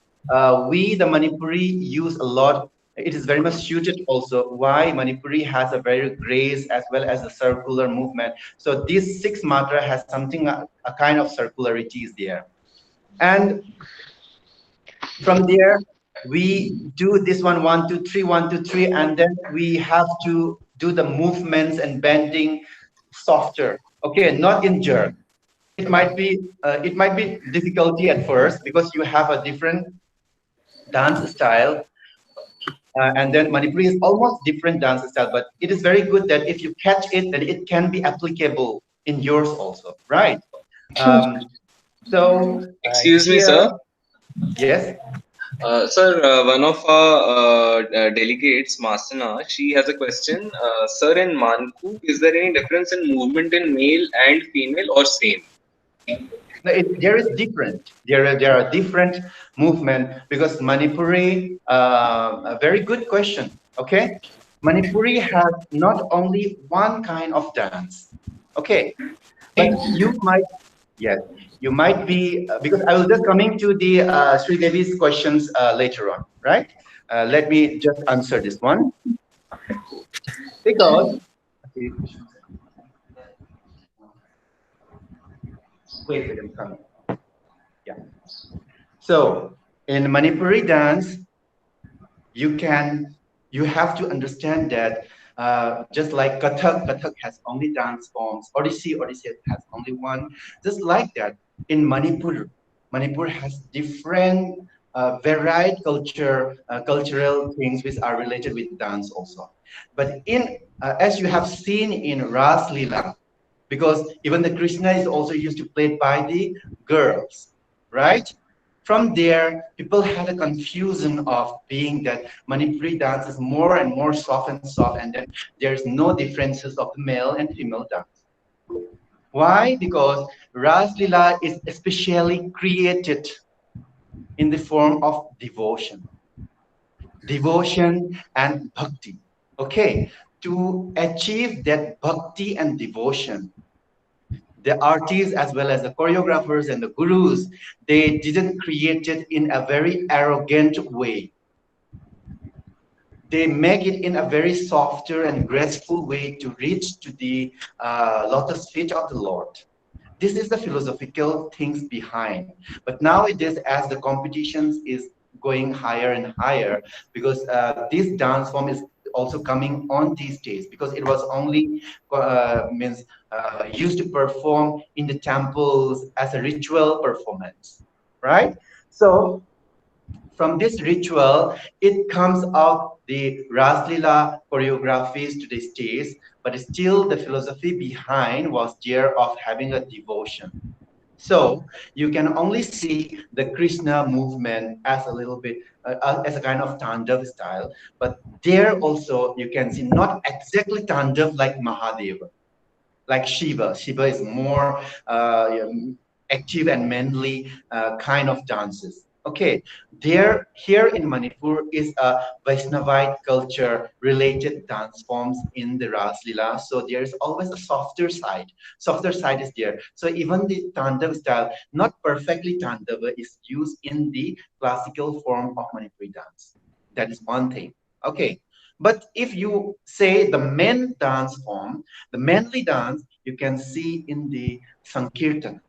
we, the Manipuri, use a lot. It is very much suited also why Manipuri has a very grace as well as a circular movement. So this 6 matra has something, a kind of circularity is there. And from there, we do this one, 1, 2, 3, 1, 2, 3, and then we have to do the movements and bending softer. Okay, not in jerk. It might be difficulty at first because you have a different dance style, and then Manipuri is almost different dance style. But it is very good that if you catch it, then it can be applicable in yours also, right? Um, so Excuse me, here, sir. yes. Sir, one of our delegates, Masana, she has a question. Sir, in Manku, is there any difference in movement in male and female or same? No, there is different. There are different movement because Manipuri. A very good question. Okay, Manipuri has not only one kind of dance. Okay, but you might, yes, you might be because I will just coming to the Sri Devi's questions later on, right? Let me just answer this one because. Okay, wait a second, come. Yeah. So in Manipuri dance, you can you have to understand that just like Kathak has only dance forms, Odissi has only one. Just like that, in Manipur has different varied cultural things which are related with dance also. But in as you have seen in Ras Leela, because even the Krishna is also used to play by the girls, right? From there, people had a confusion of being that Manipuri dance is more and more soft, and then there's no differences of the male and female dance. Why? Because Ras Lila is especially created in the form of devotion and bhakti. Okay, to achieve that bhakti and devotion, the artists as well as the choreographers and the gurus, they didn't create it in a very arrogant way. They make it in a very softer and graceful way to reach to the lotus feet of the Lord. This is the philosophical things behind. But nowadays, as the competitions is going higher and higher, because this dance form is also coming on these days, because it was only means used to perform in the temples as a ritual performance, right? So from this ritual, it comes out the Ras Leela choreographies to the stage, but still the philosophy behind was there of having a devotion. So you can only see the Krishna movement as a little bit, as a kind of Tandav style, but there also you can see not exactly Tandav like Mahadeva, like Shiva. Shiva is more active and manly kind of dances. Okay, there here in Manipur is a Vaishnavite culture related dance forms in the Ras Leela. So there is always a softer side. Softer side is there. So even the Tandav style, not perfectly Tandava, is used in the classical form of Manipuri dance. That is one thing. Okay, but if you say the men dance form, the manly dance, you can see in the Sankirtan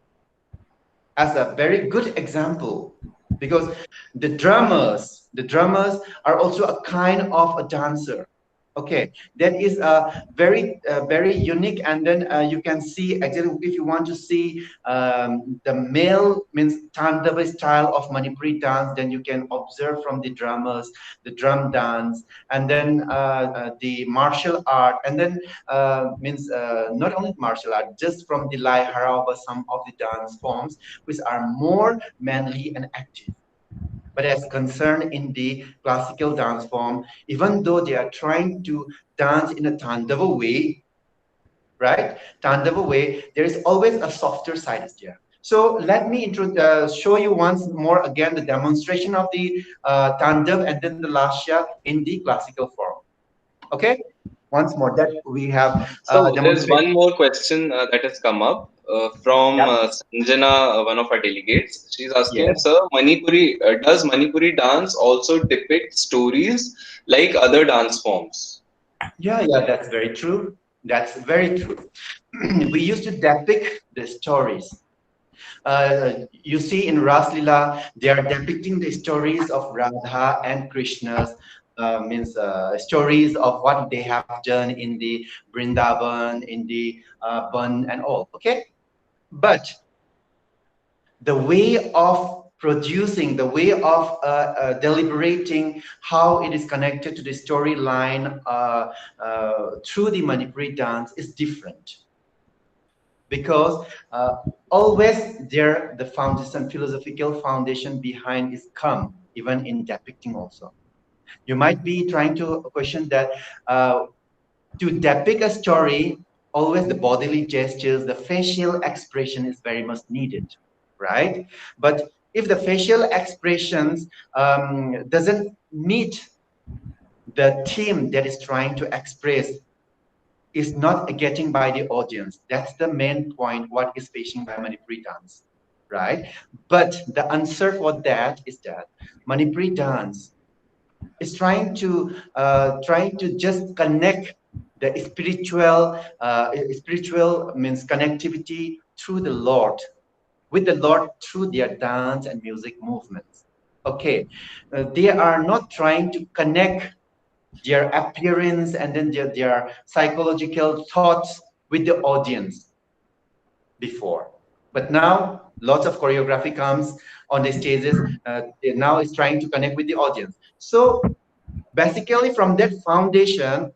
as a very good example, because the drummers are also a kind of a dancer. Okay, that is very unique, and then you can see actually if you want to see the male means Tandava style of Manipuri dance, then you can observe from the drummers, the drum dance, and then the martial art, and then means not only martial art, just from the Lai Harauba, some of the dance forms which are more manly and active. But as concerned in the classical dance form, even though they are trying to dance in a Tandava way, right? Tandava way, there is always a softer side is there. So let me show you once more again the demonstration of the Tandav and then the Lasya in the classical form. Okay? Once more that we have So there's demonstrated. one more question that has come up from Yep. Sanjana, one of our delegates. She's asking, Yes. Sir, Manipuri does Manipuri dance also depict stories like other dance forms? Yeah, yeah, that's very true. That's very true. We used to depict the stories. You see in Ras Lila, they are depicting the stories of Radha and Krishna's means stories of what they have done in the Vrindavan, in the Bun and all. Okay, but the way of producing, the way of deliberating how it is connected to the storyline through the Manipuri dance is different because always there the foundation, philosophical foundation behind is come even in depicting also. You might be trying to question that to depict a story, always the bodily gestures, the facial expression is very much needed, right? But if the facial expressions doesn't meet the theme that is trying to express, is not getting by the audience. That's the main point, what is facing by Manipuri dance, right? But the answer for that is that Manipuri dance is trying to just connect the spiritual means connectivity through the Lord, with the Lord through their dance and music movements. Okay, they are not trying to connect their appearance and then their psychological thoughts with the audience before. But now lots of choreography comes on the stages. Now is trying to connect with the audience. So basically from that foundation,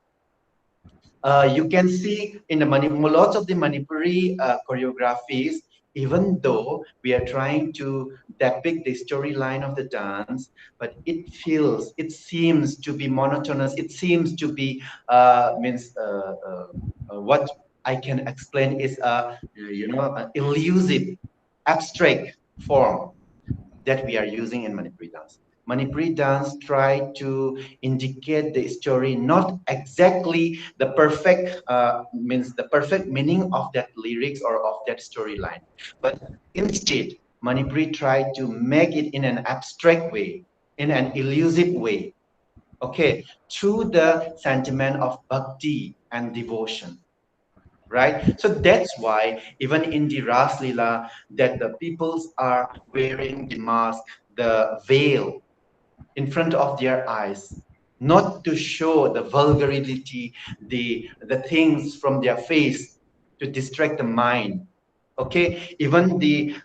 you can see in the lots of the Manipuri choreographies, even though we are trying to depict the storyline of the dance, but it seems to be monotonous. It seems to be what I can explain is an elusive, abstract form that we are using in Manipuri dance. Manipuri dance try to indicate the story, not exactly the perfect means the perfect meaning of that lyrics or of that storyline, but instead Manipuri try to make it in an abstract way, in an elusive way. Okay, through the sentiment of bhakti and devotion, right? So that's why even in the Ras Lila, that the peoples are wearing the mask, the veil in front of their eyes, not to show the vulgarity, the things from their face to distract the mind. Okay, even the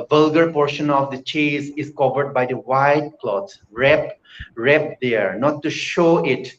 vulgar portion of the chase is covered by the white cloth, wrapped there, not to show it,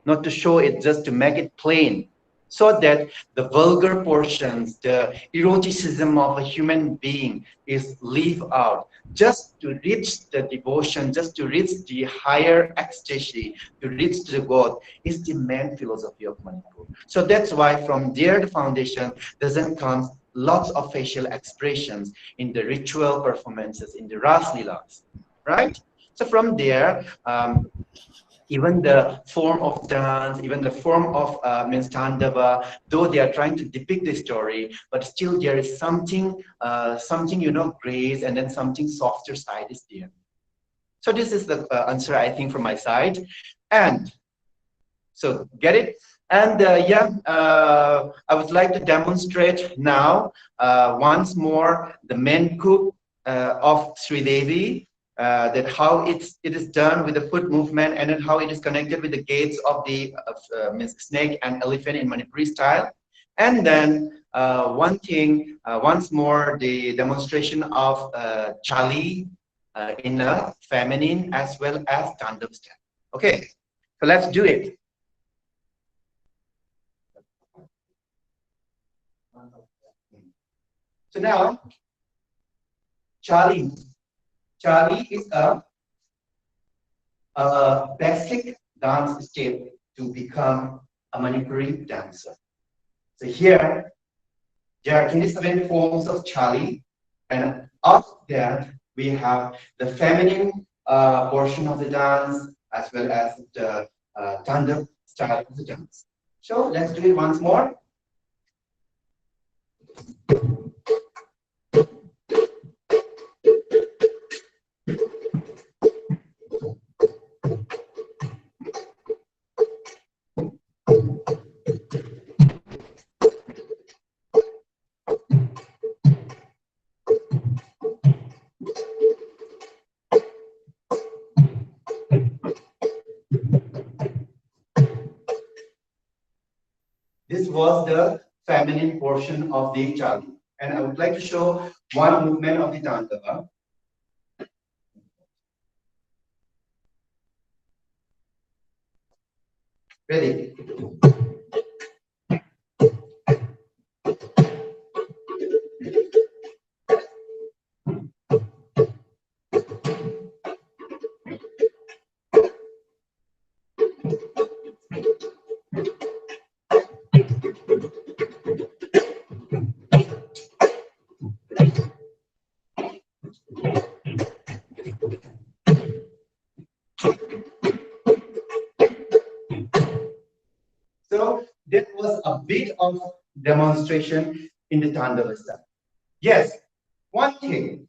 just to make it plain, so that the vulgar portions, the eroticism of a human being is leave out, just to reach the devotion, just to reach the higher ecstasy, to reach the God, is the main philosophy of Manipur. So that's why from there the foundation doesn't come lots of facial expressions in the ritual performances, in the Ras Leelas, right? So from there, even the form of dance, even the form of means Tandava, though they are trying to depict the story, but still there is something grace, and then something softer side is there. So this is the answer I think from my side, and so get it. And I would like to demonstrate now once more the main coup of Sridevi. that how it is done with the foot movement, and then how it is connected with the gaits of the snake and elephant in Manipuri style. And then one thing, once more, the demonstration of Chali in a feminine as well as tandem style. Okay, so let's do it. So now, Chali is a basic dance step to become a Manipuri dancer. So here, there are 27 forms of Chali, and of that, we have the feminine portion of the dance as well as the tandem style of the dance. So let's do it once more. This was the feminine portion of the Chali. And I would like to show one movement of the Tandava. Ready? So that was a bit of demonstration in the Tandava style. Yes, one thing.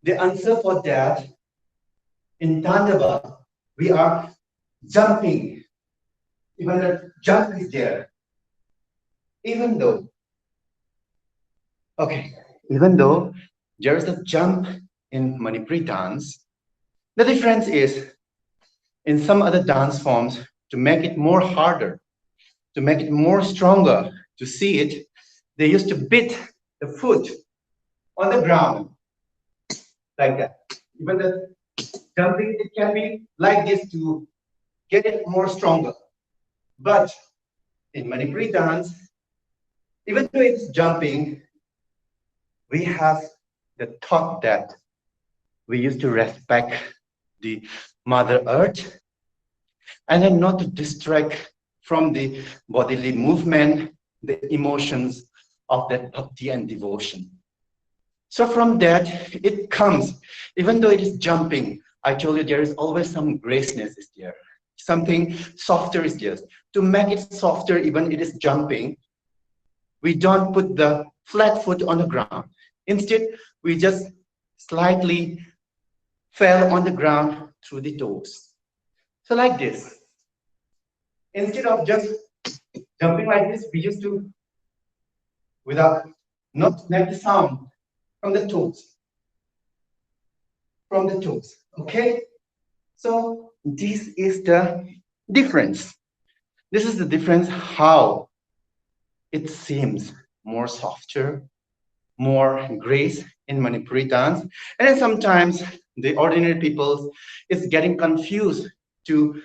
The answer for that, in Tandava, we are jumping. Even the jump is there. Even though there is a jump in Manipuri dance, the difference is in some other dance forms, to make it more harder, to make it more stronger, to see it, they used to beat the foot on the ground like that. Even the jumping, it can be like this to get it more stronger. But in Manipuri dance, even though it's jumping, we have the thought that we used to respect the Mother Earth, and then not to distract from the bodily movement, the emotions of that bhakti and devotion. So from that, it comes, even though it is jumping, I told you there is always some graceness is there. Something softer is there. To make it softer, even it is jumping, we don't put the flat foot on the ground. Instead, we just slightly fell on the ground through the toes. So like this. Instead of just jumping like this, we used to, without not make the sound from the toes. From the toes. Okay? So this is the difference. This is the difference how it seems more softer, more grace in Manipuri dance. And then sometimes the ordinary people is getting confused to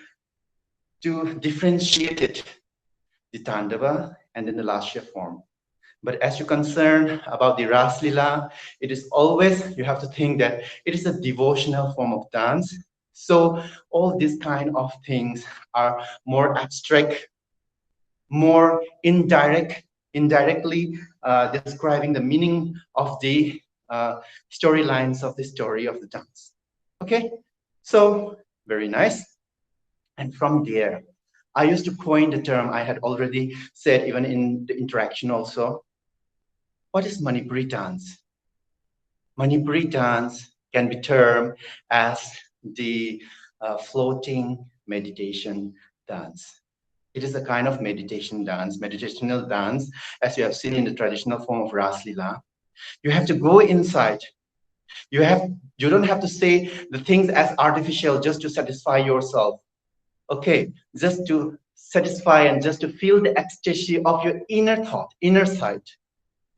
differentiate it, the Tandava and then the Lasya form. But as you're concerned about the Ras Lila, it is always, you have to think that it is a devotional form of dance. So all these kind of things are more abstract, more indirectly describing the meaning of the storylines of the story of the dance. Okay, so very nice. And from there, I used to coin the term I had already said even in the interaction also. What is Manipuri dance? Manipuri dance can be termed as the floating meditation dance. It is a kind of meditation dance, meditational dance, as you have seen in the traditional form of Ras Lila. You have to go inside You don't have to say the things as artificial just to satisfy yourself. Okay, just to satisfy and just to feel the ecstasy of your inner thought, inner sight,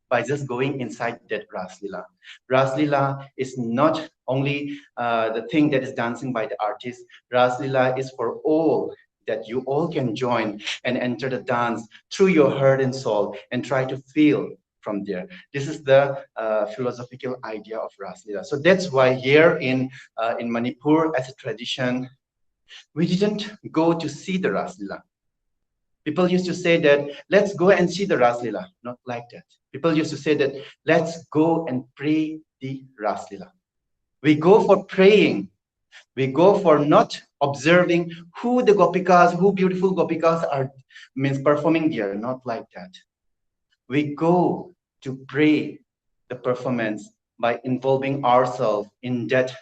by just going inside that Ras Lila. Ras Lila is not only the thing that is dancing by the artist. Ras Lila is for all, that you all can join and enter the dance through your heart and soul and try to feel from there. This is the philosophical idea of Ras Lila. So that's why here in Manipur, as a tradition, we didn't go to see the Ras Lila. People used to say that, let's go and see the Ras Lila. Not like that. People used to say that, let's go and pray the Ras Lila. We go for praying. We go for not observing who the gopikas, who beautiful gopikas are performing there. Not like that. We go to pray the performance by involving ourselves in that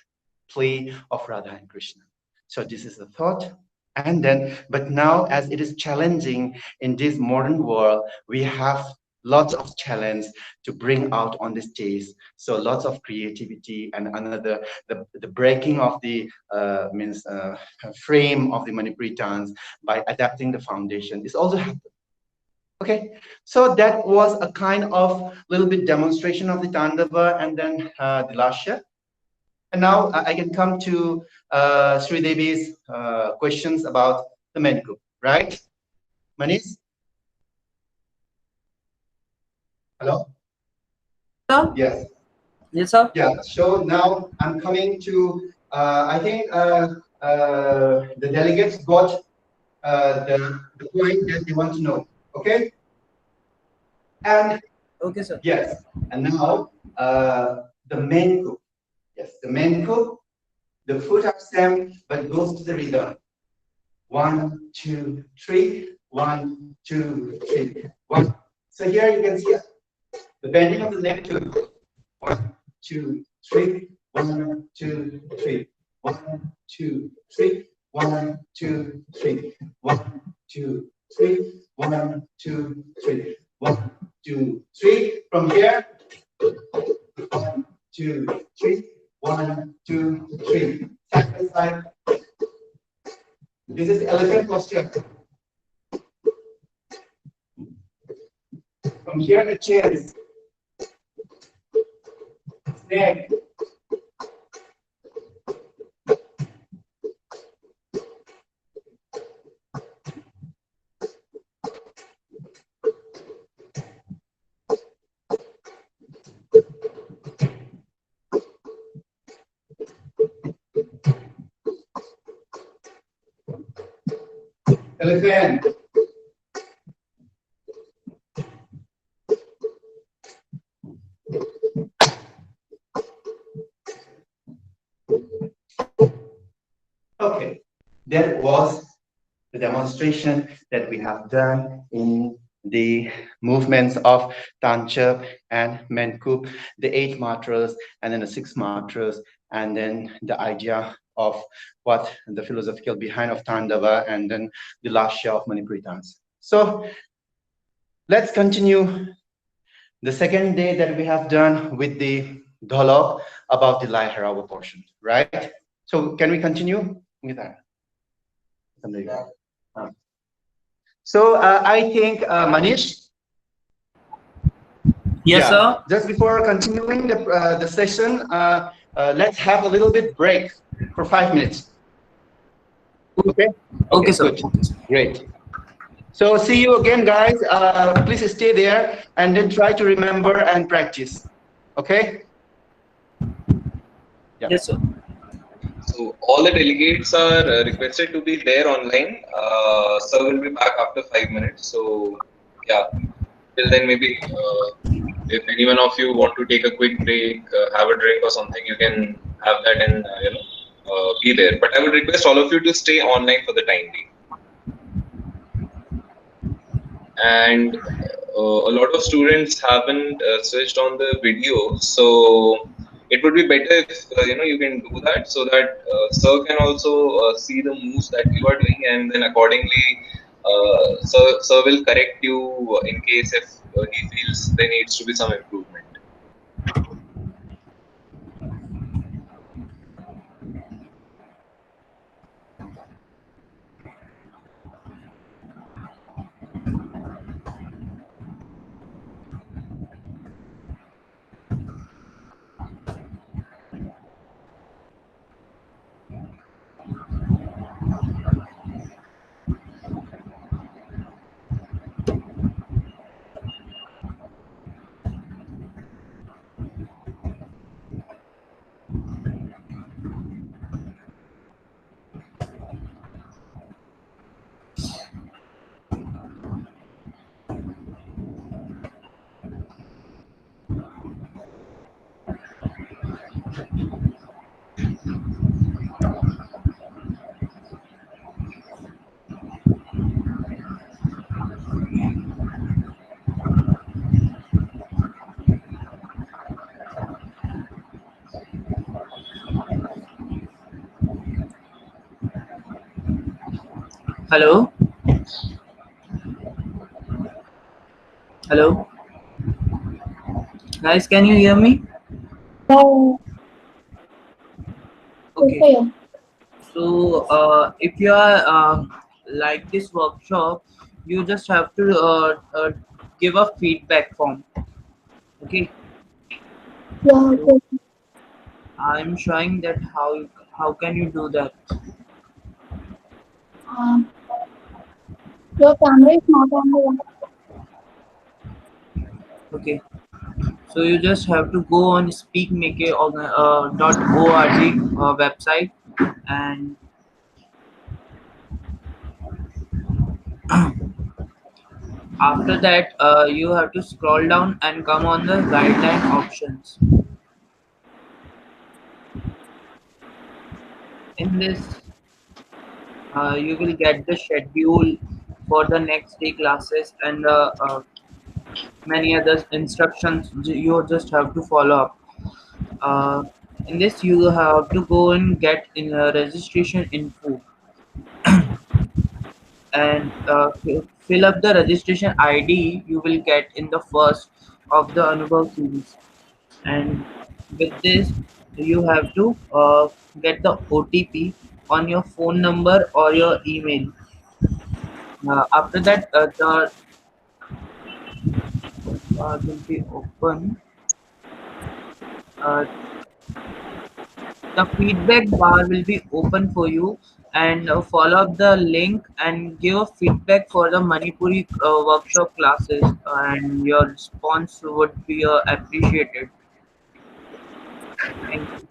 play of Radha and Krishna. So this is the thought. And then, but now as it is challenging in this modern world, we have lots of challenge to bring out on the stage. So lots of creativity and another, the breaking of the frame of the Manipuri dance by adapting the foundation is also happening. Okay, so that was a kind of little bit demonstration of the Tandava and then the Lasya. And now I can come to Sri Devi's questions about the Menku, right? Manish? Hello? Sir? Yes. Yes, sir. Yeah, so now I'm coming to, I think the delegates got the point that they want to know, okay? And okay, sir. Yes, and now the Menku. Yes, the Menku, the foot are same, but goes to the rhythm. 1, 2, 3, 1, 2, 3, 1. So here you can see the bending of the neck too. 1, 2, 3, 1, 2, 3, 1, 2, 3, 1, 2, 3, 1, 2, 3, 1, 2, 3, 1, 2, 3. From here, 1, 2, 3, 1, 2, 3. Side by side. This is elephant posture. From here, the chest, neck. Elephant. Okay, that was the demonstration that we have done in the movements of Tanchap and Menkup, the 8 mantras and then the 6 mantras, and then the idea of what the philosophical behind of Tandava and then the Lasya of Manipuri dance. So let's continue the second day that we have done with the Dholok about the Lai Harawa portion, right? So can we continue with that? So I think Manish. Yes, sir. Just before continuing the session, let's have a little bit break for 5 minutes. Okay. Okay, sir. Good. Great. So see you again, guys. Please stay there and then try to remember and practice. Okay. Yeah. Yes, sir. So all the delegates are requested to be there online. Sir will be back after 5 minutes. So yeah, till then maybe if any one of you want to take a quick break, have a drink or something, you can have that and be there. But I would request all of you to stay online for the time being. And a lot of students haven't switched on the video, so it would be better if you can do that, so that sir can also see the moves that you are doing, and then accordingly sir will correct you in case if he feels there needs to be some improvement. Hello, hello, guys, can you hear me? No, Okay. okay. So, if you are like this workshop, you just have to give a feedback form. Okay. Yeah, So okay. I'm showing that how can you do that? Um, your camera is not on the. Okay. So you just have to go on speakmake.org website, and after that you have to scroll down and come on the guideline options. In this, you will get the schedule for the next day classes and many other instructions you just have to follow up. Uh, in this, you have to go and get in registration info and fill up the registration ID you will get in the first of the Anubhav series. And with this, you have to get the OTP on your phone number or your email. After that, the bar will be open. Uh, the feedback bar will be open for you, and follow up the link and give a feedback for the Manipuri workshop classes, and your response would be appreciated. Thank you.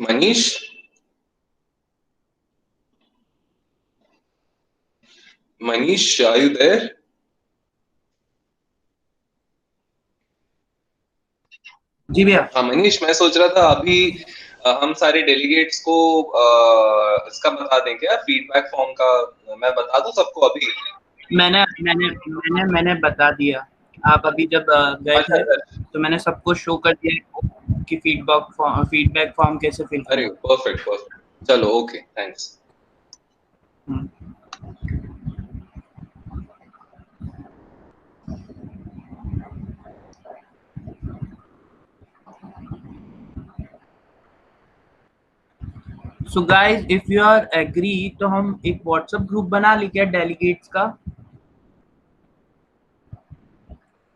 Manish? Manish, are you there? जी भैया। हाँ मनीष, मैं सोच रहा था अभी हम सारे delegates को इसका बता दें क्या, फीडबैक फॉर्म का मैं बता दूं सबको अभी? मैंने बता दिया। आप अभी जब गए थे तो मैंने सबको शो कर दिया कि फीडबैक फॉर्म कैसे फिल करना। अरे परफेक्ट परफेक्ट, चलो okay, thanks. So guys, if you are agree तो हम एक WhatsApp ग्रुप बना ली क्या डेलीगेट्स का?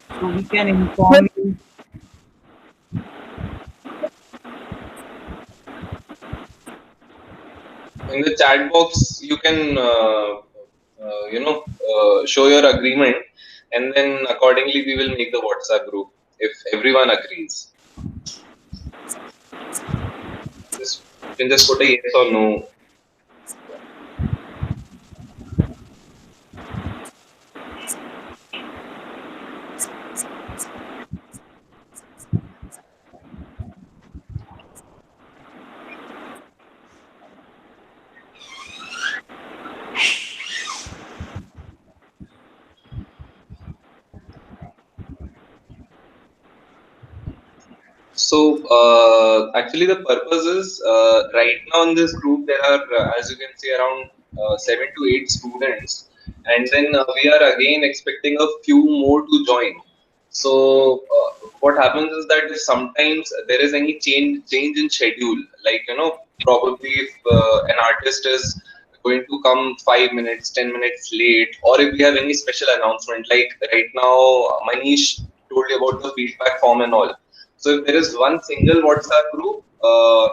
So we can inform you. In the chat box you can show your agreement, and then accordingly we will make the WhatsApp group if everyone agrees. You can just put a yes or no. So actually the purpose is right now in this group there are as you can see around 7 to 8 students, and then we are again expecting a few more to join. So what happens is that if sometimes there is any change in schedule, like probably if an artist is going to come 5 minutes 10 minutes late, or if we have any special announcement, like right now Manish told you about the feedback form and all. So if there is one single WhatsApp group,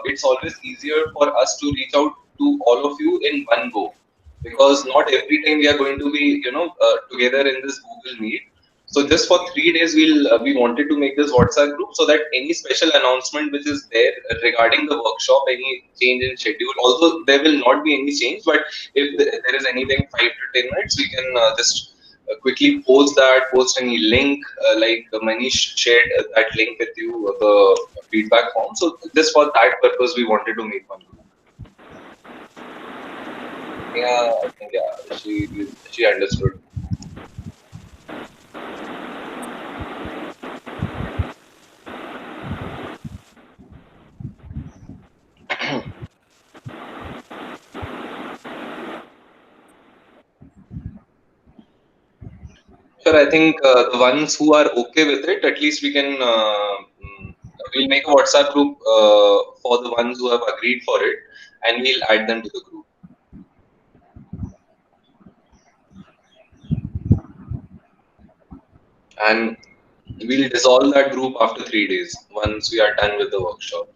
it's always easier for us to reach out to all of you in one go, because not every time we are going to be together in this Google Meet. So just for 3 days we wanted to make this WhatsApp group so that any special announcement which is there regarding the workshop, any change in schedule, although there will not be any change, but if there is anything 5 to 10 minutes, we can just quickly post any link, like Manish shared that link with you, the feedback form. So just for that purpose we wanted to make one group. Yeah, I think she understood. Sure, I think the ones who are okay with it, at least we can we'll make a WhatsApp group for the ones who have agreed for it, and we'll add them to the group. And we'll dissolve that group after 3 days once we are done with the workshop.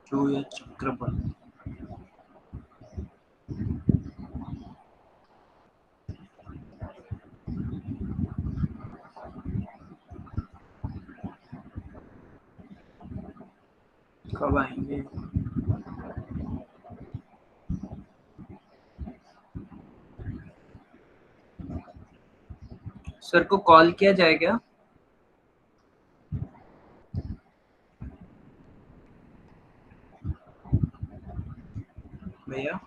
जो ये चक्रबल कब आएंगे? Sir को call किया जाए क्या? भैया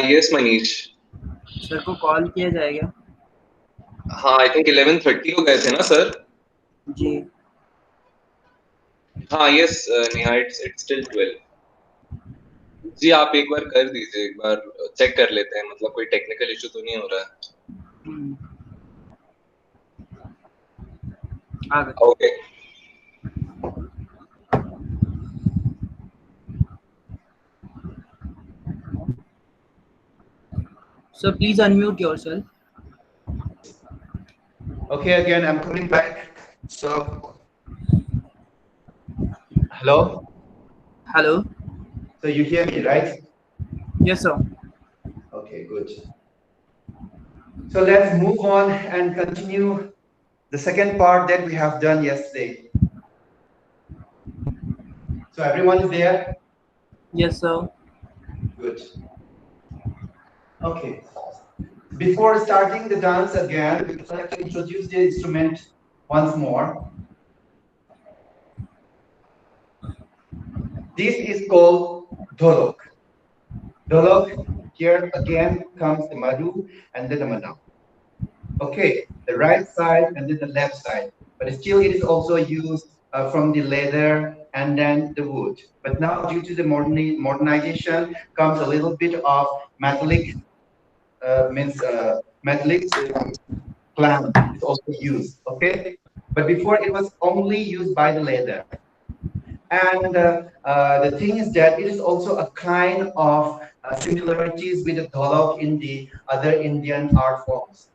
Yes, Manish. Sir को कॉल किया जाएगा? हाँ, I think 11:30 को गए थे ना सर? जी हाँ, yes, Neha, it's still 12. जी आप एक बार कर दीजिए, एक बार चेक कर लेते हैं, मतलब कोई टेक्निकल इशू तो नहीं हो रहा है? Okay. So please unmute yourself. Okay, again, I'm coming back. So, hello? Hello. So you hear me, right? Yes, sir. Okay, good. So let's move on and continue the second part that we have done yesterday. So everyone is there? Yes, sir. Good. Okay. Before starting the dance again, we would like to introduce the instrument once more. This is called dholok. Dholok, here again comes the maru and then the manao. Okay, the right side and then the left side. But still it is also used from the leather and then the wood. But now due to the modernization comes a little bit of metallic, metallic clamp is also used, okay? But before it was only used by the leather. And the thing is that it is also a kind of similarities with the dholok in the other Indian art forms.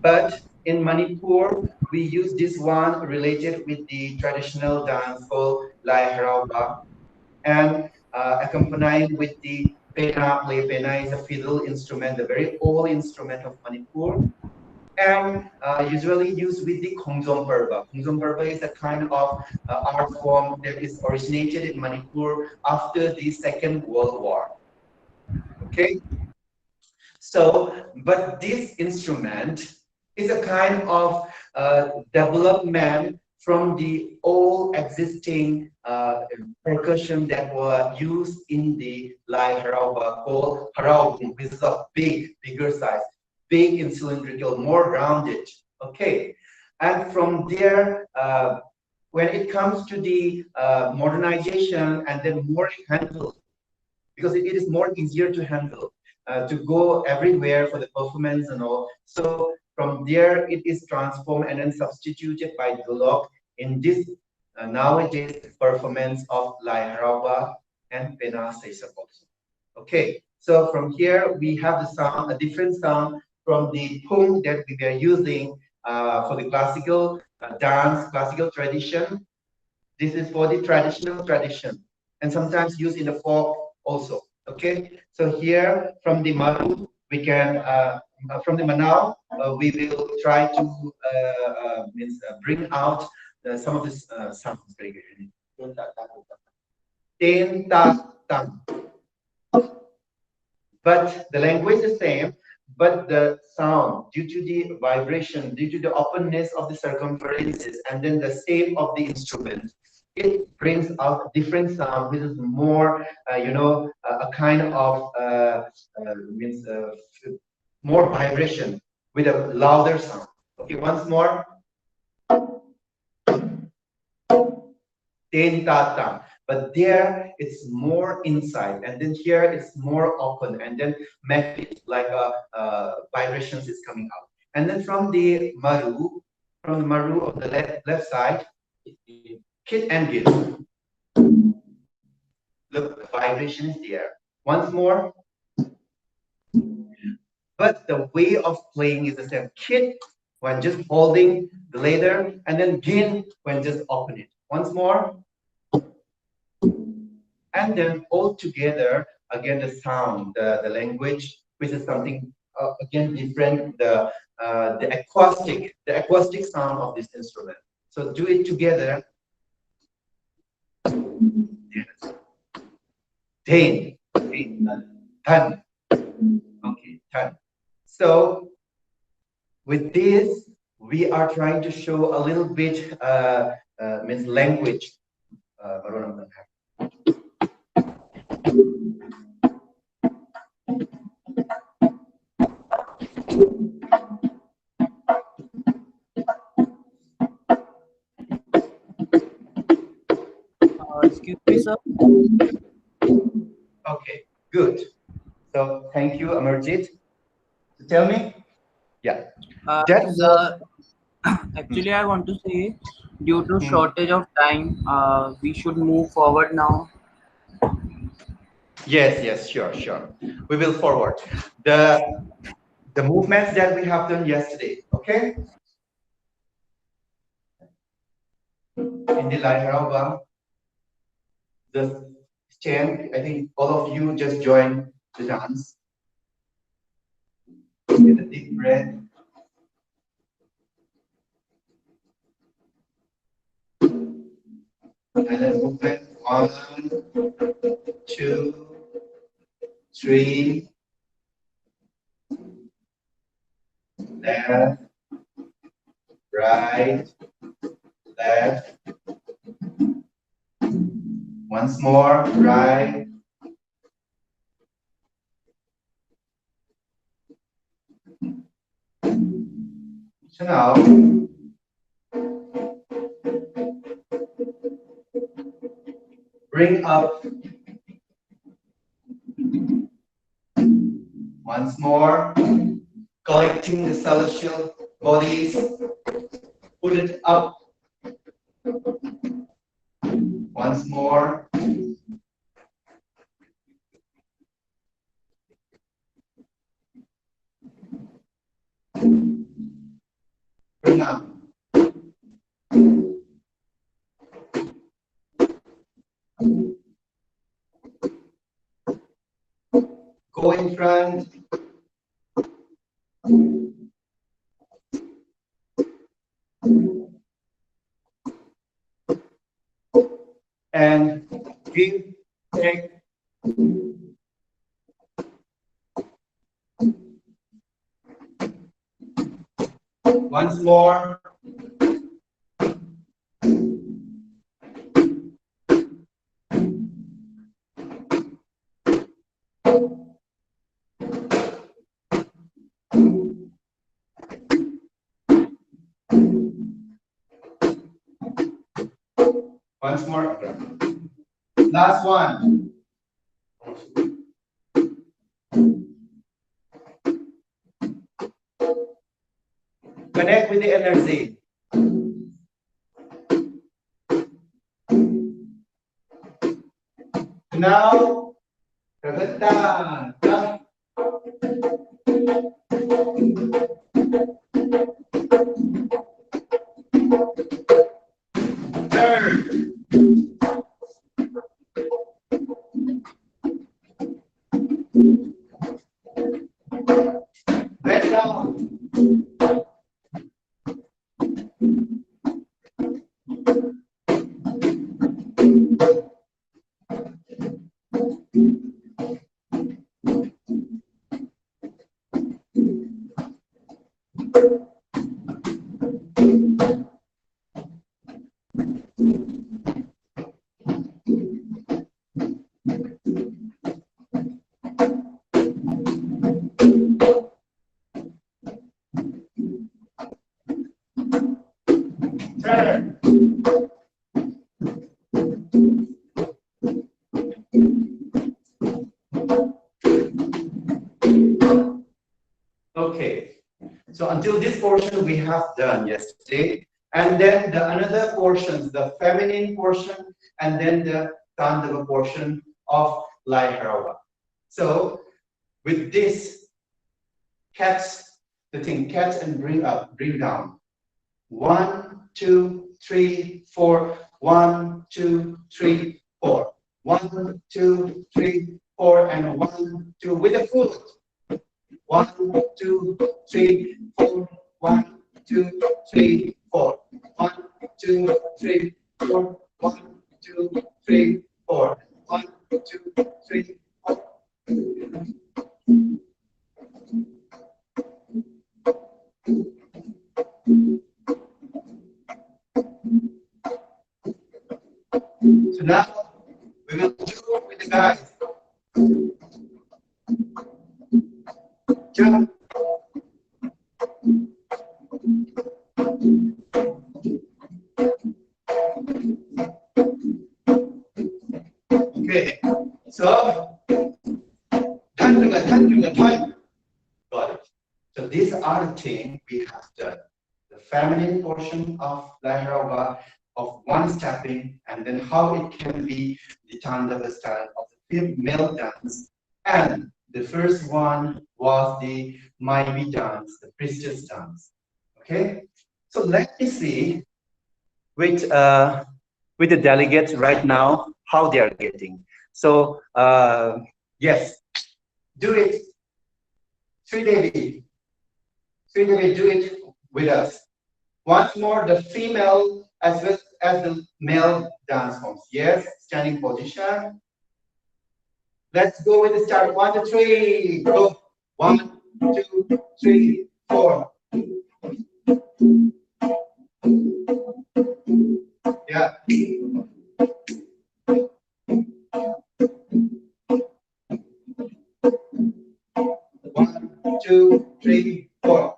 But in Manipur, we use this one related with the traditional dance called Lai Harauba and accompanied with the pena. Play pena is a fiddle instrument, a very old instrument of Manipur, and usually used with the Khongzom Perba. Khongzom Perba is a kind of art form that is originated in Manipur after the Second World War. Okay, so but this instrument is a kind of development from the old existing percussion that were used in the Lai Harauba called Haraubung, which is a bigger size, big and cylindrical, more rounded. Okay, and from there, when it comes to the modernization and then more handled, because it is more easier to handle, to go everywhere for the performance and all. So from there, it is transformed and then substituted by Dholok in this nowadays performance of Lai Harauba and Pena Sesap also. Okay, so from here we have the sound, a different sound from the pung that we are using for the classical dance, classical tradition. This is for the traditional tradition and sometimes used in the folk also. Okay, so here from the Maru, we can, from the Manao, we will try to bring out some of this sounds very good. Ten, ta, tam. But the language is the same, but the sound, due to the vibration, due to the openness of the circumferences, and then the shape of the instrument, it brings out different sound, which is more, a kind of more vibration with a louder sound. Okay, once more. Ten ta ta. But there it's more inside, and then here it's more open, and then make like a vibrations is coming out. And then from the maru on the left side, kit and git. Look, the vibration is there. Once more. But the way of playing is the same. Kit when just holding the leather, and then gin when just open it. Once more. And then all together, again, the sound, the language, which is something again different, the acoustic sound of this instrument. So do it together. Ten, tan. Okay, tan. So with this, we are trying to show a little bit means language. Excuse me, sir. Okay, good. So thank you, Amarjit. So tell me, yeah. Actually, I want to say, due to shortage of time, we should move forward now. Yes, sure. We will forward the movements that we have done yesterday. Okay. In the Lairauba, just stand. I think all of you just join the dance. Get a deep breath. And then movement. 1, 2, 3. Left, right, left. Once more, right. So now, bring up. Once more, collecting the celestial bodies, put it up. Once more. Bring up. Go in front. And give, take. Once more. Once more. Last one. Connect with the energy. Now, let down. Turn. Okay, so until this portion we have done yesterday, and then the another portions, the feminine portion, and then the Tandava portion of Lai Harawa. So with this, catch the thing, catch and bring up, bring down. 1, 2, 3, 4. 1, 2, 3, 4. 1, 2, 3, 4, and 1, 2 with the foot. 1, 2, 3, 4. 1, 2, 3, 4. 1, 2, 3, 4. 1, 2, 3, 4. 1, 2, 3, 4. So now we will do with the guys. Jump. Okay, so time. Got it. So these are the things we have done. The feminine portion of Lahirawa, of one stepping, and then how it can be the Tandava style of the male dance. And the first one was the Maibi dance, the priestess dance. Okay, so let me see with the delegates right now how they are getting. So yes, do it. Sridevi, do it with us. Once more, the female as well as the male dance forms. Yes, standing position. Let's go with the start. 1, 2, 3, go. 1, 2, 3, 4. Yeah. 1, 2, 3, 4.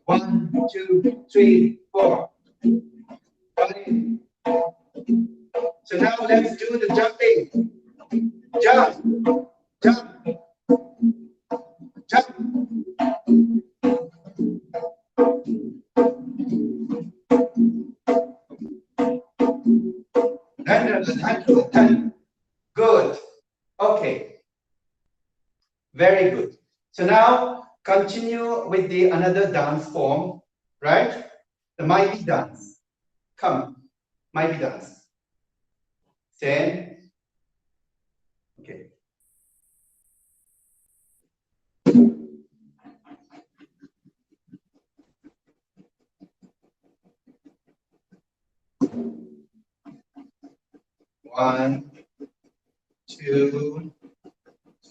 1, 2, 3, 4. So now let's do the jumping. Jump, jump, jump. Good. Okay. Very good. So now continue with the another dance form, right? The mighty dance. Come, mighty dance. Stand. Okay. One, 2,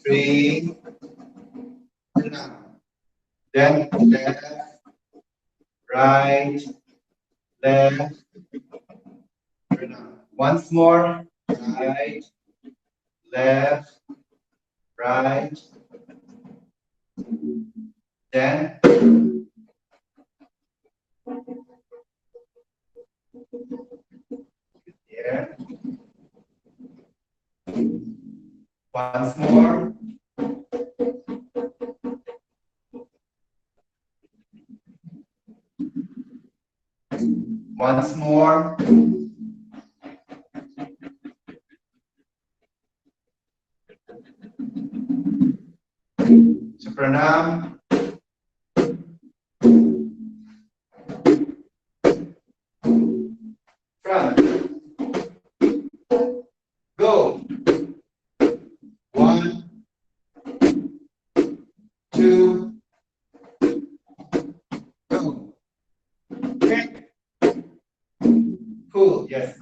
3. Then left, right, left. Once more. Right, left, right. Then here. Once more. Once more. So pranam. Front. Go. 1, 2, go. Okay. Cool. Yes.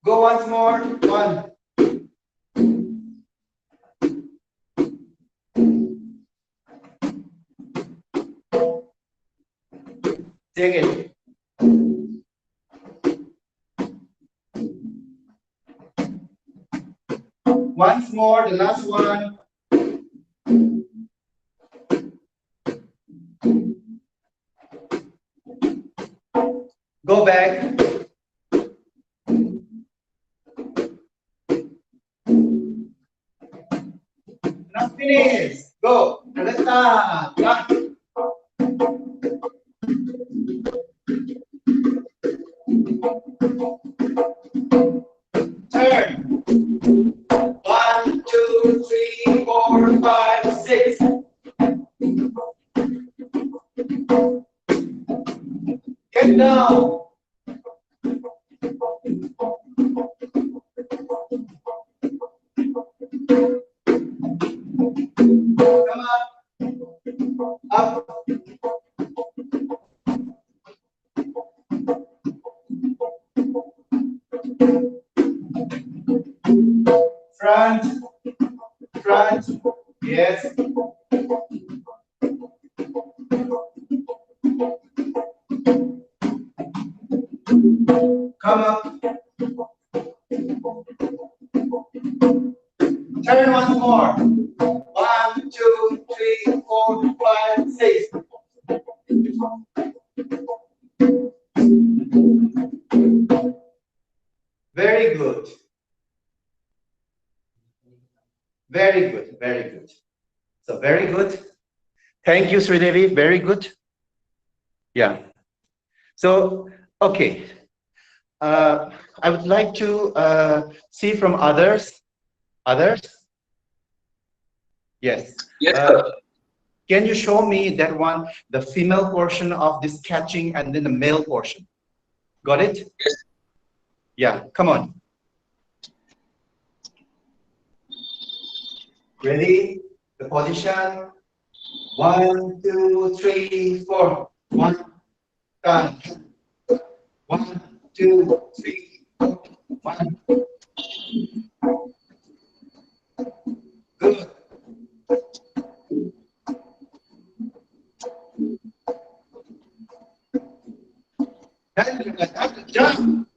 Go once more. 1. Take it. Once more, the last one. Go back. Now finish. Go. Let's start. Turn. 1, 2, 3, 4, 5, 6. Get down. Come up. Up. Front. Front. Yes. Come up. Turn once more. 1, 2, 3, 4, 5, 6. Very good. Very good. Very good. So very good. Thank you, Sridevi. Very good. Yeah. So Okay. I would like to see from others. Others? Yes. Yes, Uh, sir. can you show me that one, the female portion of this catching and then the male portion? Got it? Yes. Yeah, come on. Ready? The position. 1, 2, 3, 4. 1, 1, 2, 3, 4. 1. Good. Jump.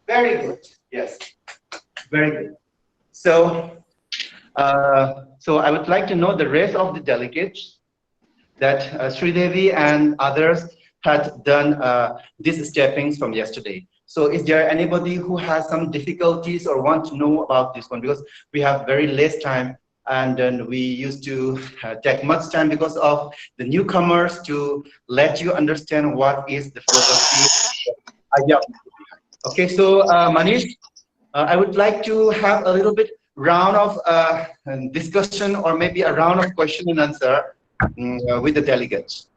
Very good. Yes. Very good. So, so I would like to know the rest of the delegates that Sridevi and others had done these steppings from yesterday. So is there anybody who has some difficulties or want to know about this one? Because we have very less time, and then we used to take much time because of the newcomers to let you understand what is the philosophy. Yeah. Okay, so Manish, I would like to have a little bit round of discussion, or maybe a round of question and answer with the delegates.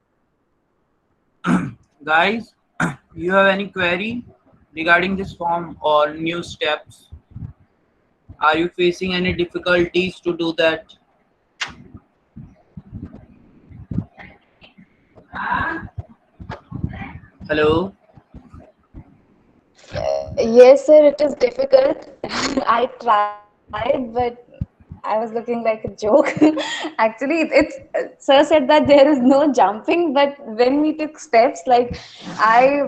Guys, you have any query regarding this form or new steps? Are you facing any difficulties to do that? Hello? Yes, sir, it is difficult. I tried, but I was looking like a joke. Actually, sir said that there is no jumping, but when we took steps, like I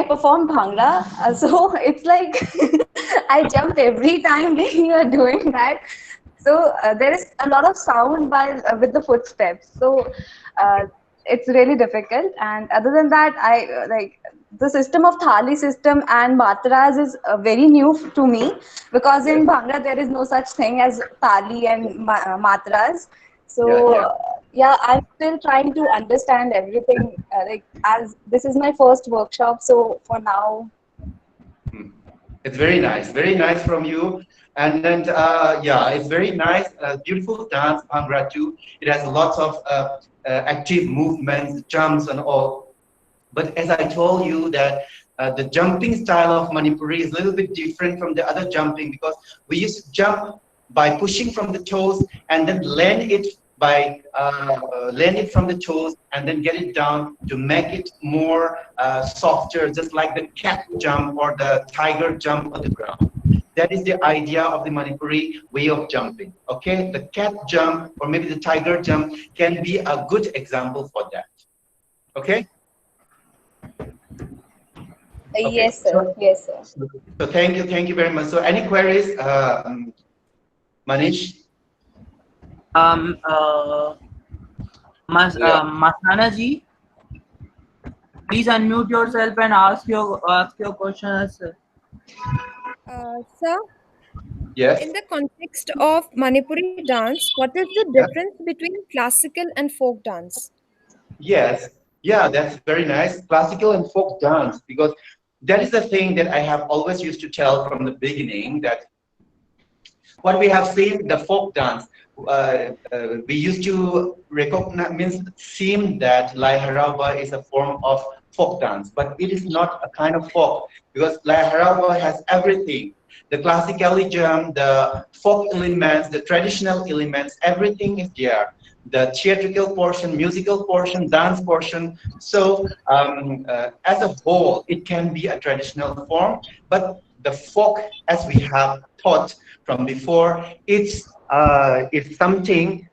performed bhangra, so it's like I jump every time when you are doing that. So there is a lot of sound while with the footsteps. So uh, it's really difficult. And other than that, I like the system of thali system and matras is very new to me, because in Bhangra there is no such thing as thali and matras. So yeah, I'm still trying to understand everything. Like, as this is my first workshop, so for now. It's very nice from you. And then, yeah, it's very nice, beautiful dance, Bhangra too. It has lots of active movements, jumps and all. But as I told you that the jumping style of Manipuri is a little bit different from the other jumping, because we used to jump by pushing from the toes and then land it by land it from the toes and then get it down to make it more softer, just like the cat jump or the tiger jump on the ground. That is the idea of the Manipuri way of jumping. Okay, the cat jump or maybe the tiger jump can be a good example for that. Okay. Yes, sir. Yes, sir. So thank you very much. So any queries, Manish? Masana ji, please unmute yourself and ask your question, sir. Sir, yes. In the context of Manipuri dance, what is the difference between classical and folk dance? Yes, yeah, that's very nice. Classical and folk dance, because that is the thing that I have always used to tell from the beginning, that what we have seen, the folk dance, we used to recognize, means seem that Lai Harauba is a form of folk dance, but it is not a kind of folk, because Lai Harauba has everything. The classicalism, the folk elements, the traditional elements, everything is there. The theatrical portion, musical portion, dance portion. So as a whole, it can be a traditional form, but the folk, as we have taught from before, it's something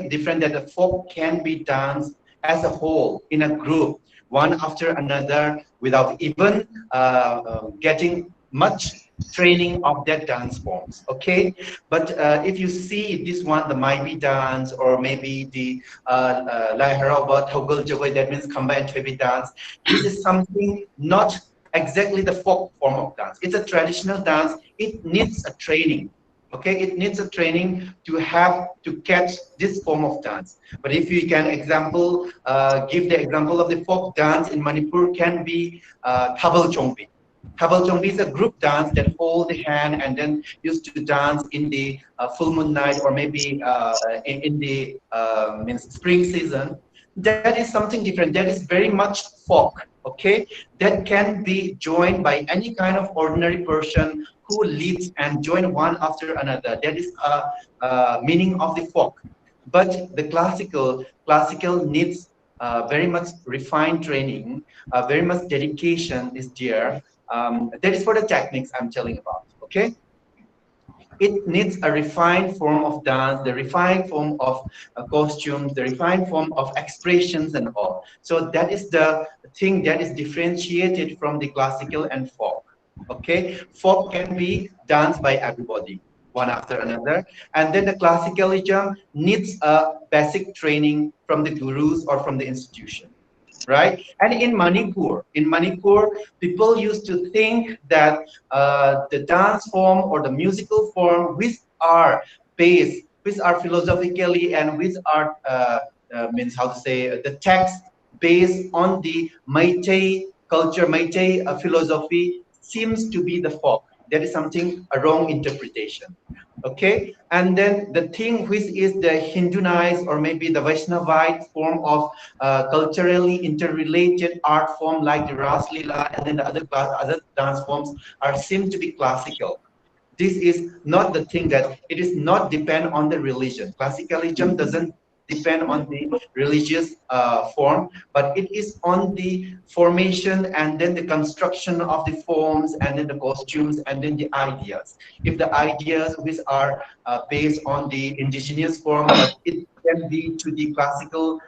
different, that the folk can be danced as a whole in a group, one after another, without even getting much training of that dance forms. Okay, but if you see this one, the Maibi dance, or maybe the Lai Harauba Togol Jogoi, that means combined Trebi dance, this is something not exactly the folk form of dance. It's a traditional dance. It needs a training. Okay, it needs a training to have to catch this form of dance. But if you can give the example of the folk dance in Manipur, can be Thabal Chongpi. Thabal Chongpi is a group dance that hold the hand and then used to dance in the full moon night, or maybe in the means spring season. That is something different. That is very much folk. Okay, that can be joined by any kind of ordinary person who leads and join one after another. That is a meaning of the folk. But the classical needs very much refined training, very much dedication is there. That is for the techniques I'm telling about. Okay, it needs a refined form of dance, the refined form of costumes, the refined form of expressions and all. So that is the thing that is differentiated from the classical and folk. Okay, folk can be danced by everybody, one after another, and then the classicalism needs a basic training from the gurus or from the institution. Right? And in Manipur, people used to think that the dance form or the musical form, which are based, which are philosophically and which are means how to say the text based on the Meitei culture, Meitei philosophy, seems to be the folk. That is something a wrong interpretation. Okay, and then the thing which is the Hindunized or maybe the Vaishnavite form of culturally interrelated art form like the Ras Leela and then the other dance forms are seem to be classical. This is not the thing, that it is not depend on the religion. Classicalism doesn't depend on the religious form, but it is on the formation and then the construction of the forms and then the costumes and then the ideas. If the ideas which are based on the indigenous form, but it can be to the classical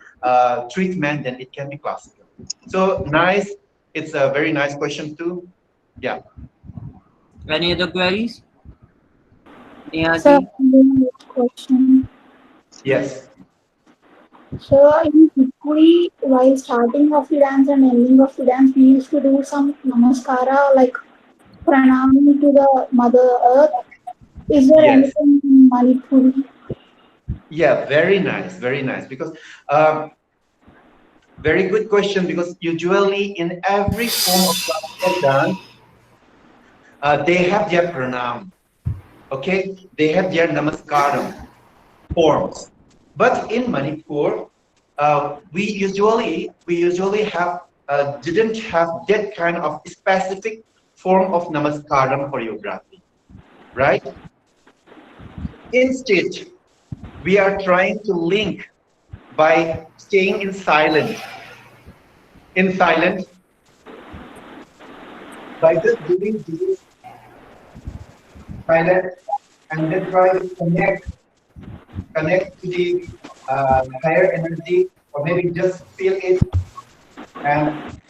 treatment, then it can be classical. So nice. It's a very nice question too. Yeah. Any other queries? Sir, question. Yes. So in Manipuri, while starting of the dance and ending of the dance, we used to do some namaskara, like pranam to the Mother Earth. Is there anything in Manipuri? Yeah, very nice, very nice. Because very good question. Because usually in every form of classical dance, they have their pranam. Okay, they have their namaskaram forms. But in Manipur, we usually have didn't have that kind of specific form of namaskaram choreography, right? Instead, we are trying to link by staying in silence, by just doing this silent, and then try to connect to the higher energy, or maybe just feel it and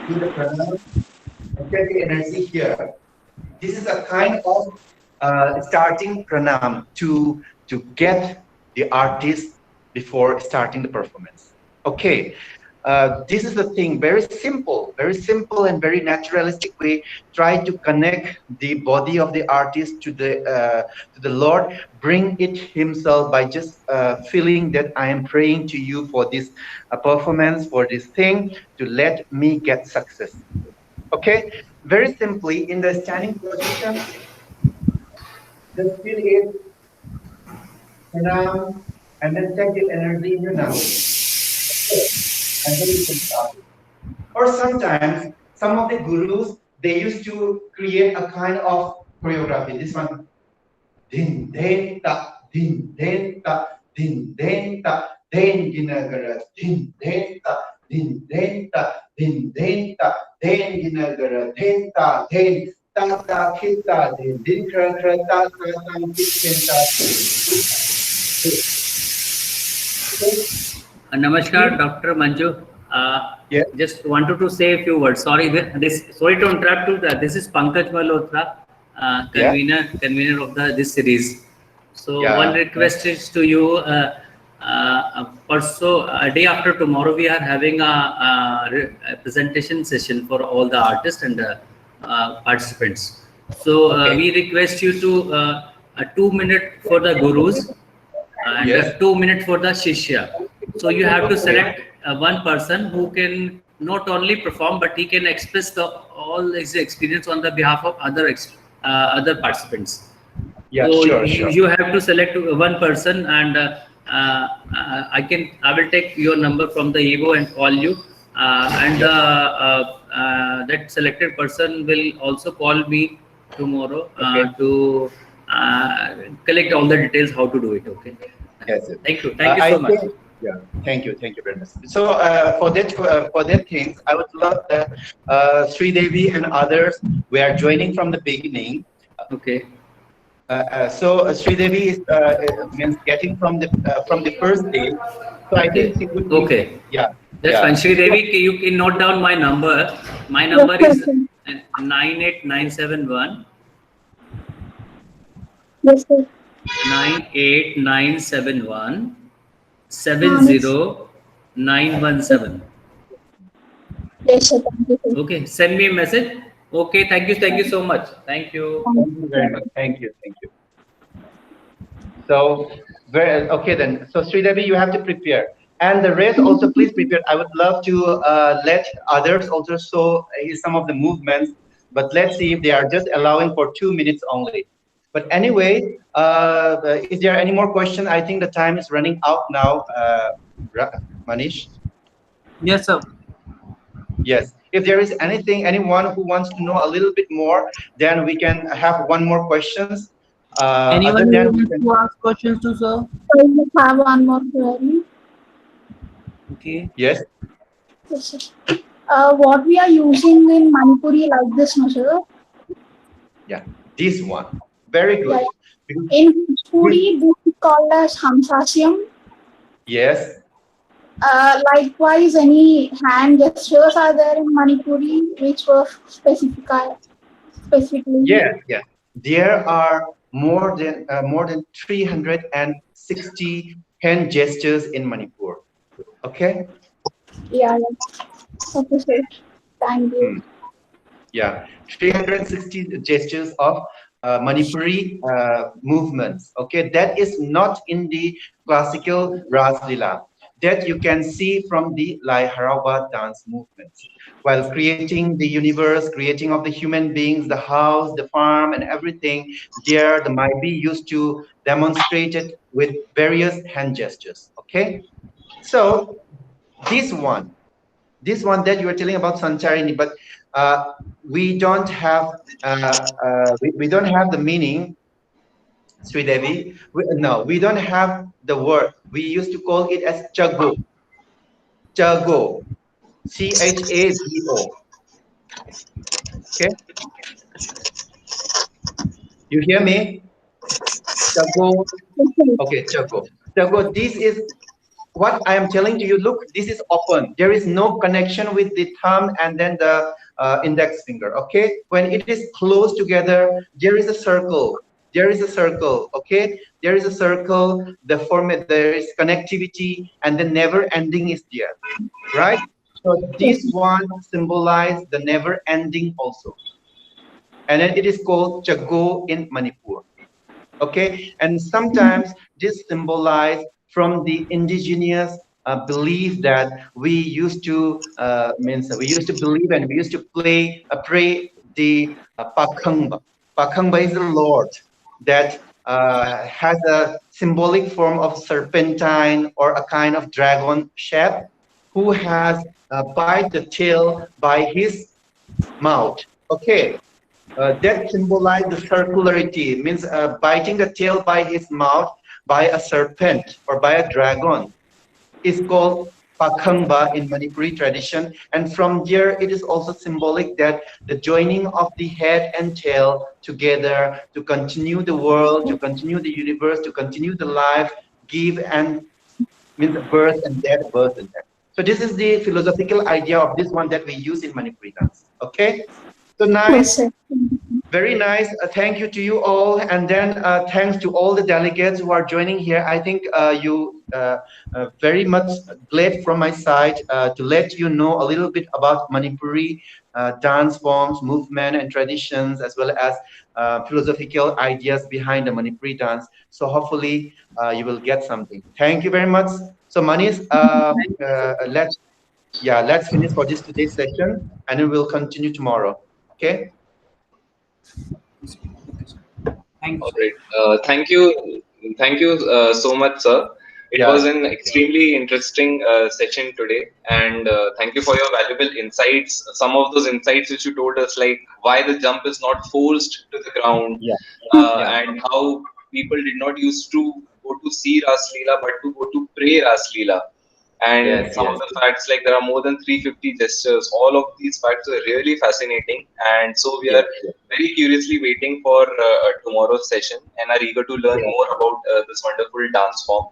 do the pranam and get the energy here. This is a kind of starting pranam to get the artist before starting the performance. Okay, this is the thing, very simple and very naturalistic way. Try to connect the body of the artist to the Lord, bring it himself by just feeling that I am praying to you for this performance, for this thing, to let me get success. Okay, very simply, in the standing position, just feel it, pranam, and then take the energy in your nose. Okay. And then you can start it. Or sometimes some of the gurus, they used to create a kind of choreography. This one, din den ta, din den ta, din den ta, den ginagara, din den ta, din den ta, din den ta, den ginagara, den ta, den ta ta kita, din kra kra ta ta ta kit ta. Namaskar, Dr. Manju. Just wanted to say a few words. Sorry, sorry to interrupt you. This is Pankaj Malhotra. convener of this series. So one request is to you. Day after tomorrow, we are having a presentation session for all the artists and participants. So we request you to a 2 minute for the gurus and a 2 minute for the shishya. So you have to select one person who can not only perform but he can express all his experience on the behalf of other participants. Yeah, so sure. You have to select one person, and I will take your number from the Evo and call you, that selected person will also call me tomorrow to collect all the details how to do it. Okay. Yes. Thank you so much. Yeah, thank you very much. So for that things, I would love that Sri Devi and others were joining from the beginning. Okay. So Sri Devi is means getting from the first day. So I think she would be, okay. Yeah. That's fine. Sri Devi, you can note down my number. My number is 98971. Yes, sir. 98971 70917. Yes, sir. Thank you, sir. Okay, send me a message. Okay, thank you so much. Thank you. Thank you very much. Thank you. So, okay then. So Sri Devi, you have to prepare. And the rest also, please prepare. I would love to let others also show some of the movements, but let's see if they are just allowing for 2 minutes only. But anyway, is there any more question? I think the time is running out now, Manish. Yes, sir. Yes. If there is anyone who wants to know a little bit more, then we can have one more questions. Anyone who wants to ask questions to sir? I just have one more query. Okay. Yes. Yes, sir. What we are using in Manipuri like this, no, sir? Yeah, this one. Very good. Yeah. In Manipuri, this is called as Hamsasyam. Yes. Likewise, any hand gestures are there in Manipuri which were specifically? Yeah. There are more than 360 hand gestures in Manipur. Okay. Yeah. Okay, sir. Thank you. Yeah, 360 gestures of Manipuri movements. Okay, that is not in the classical Ras Lila. That you can see from the Lai Harawa dance movements. While creating the universe, creating of the human beings, the house, the farm, and everything, there the Maibi used to demonstrate it with various hand gestures. Okay, so this one that you were telling about Sancharini, but we don't have we don't have the meaning, Sri Devi. No, we don't have the word. We used to call it as chago. Chago. CHAGO. Okay. You hear me? Chago. Okay, chago. Chago. This is what I am telling to you. Look, this is open. There is no connection with the thumb and then the index finger. Okay, when it is close together, there is a circle. Okay, there is a circle. There is connectivity, and the never ending is there, right? So this one symbolizes the never ending also, and then it is called chago in Manipur. Okay, and sometimes this symbolizes from the indigenous belief that we used to believe, and we used to pray the Pakhangba. Pakhangba is the Lord that has a symbolic form of serpentine or a kind of dragon shape, who has bite the tail by his mouth. Okay, that symbolizes the circularity, means biting the tail by his mouth by a serpent or by a dragon is called Pakhangba in Manipuri tradition. And from there, it is also symbolic that the joining of the head and tail together to continue the world, to continue the universe, to continue the life, give and means birth and death, birth and death. So this is the philosophical idea of this one that we use in Manipuri dance. Okay. So nice. Very nice. Thank you to you all, and then thanks to all the delegates who are joining here. I think you very much glad from my side to let you know a little bit about Manipuri dance forms, movement, and traditions, as well as philosophical ideas behind the Manipuri dance. So hopefully you will get something. Thank you very much. So Manish, let's finish for this today's session, and then we'll continue tomorrow. Okay. Thank All you. right. Thank you so much, sir. It was an extremely interesting session today, and thank you for your valuable insights. Some of those insights which you told us, like why the jump is not forced to the ground, and how people did not used to go to see Ras Leela, but to go to pray Ras Leela. And some of the facts, like there are more than 350 gestures. All of these facts are really fascinating, and so we are very curiously waiting for tomorrow's session and are eager to learn more about this wonderful dance form.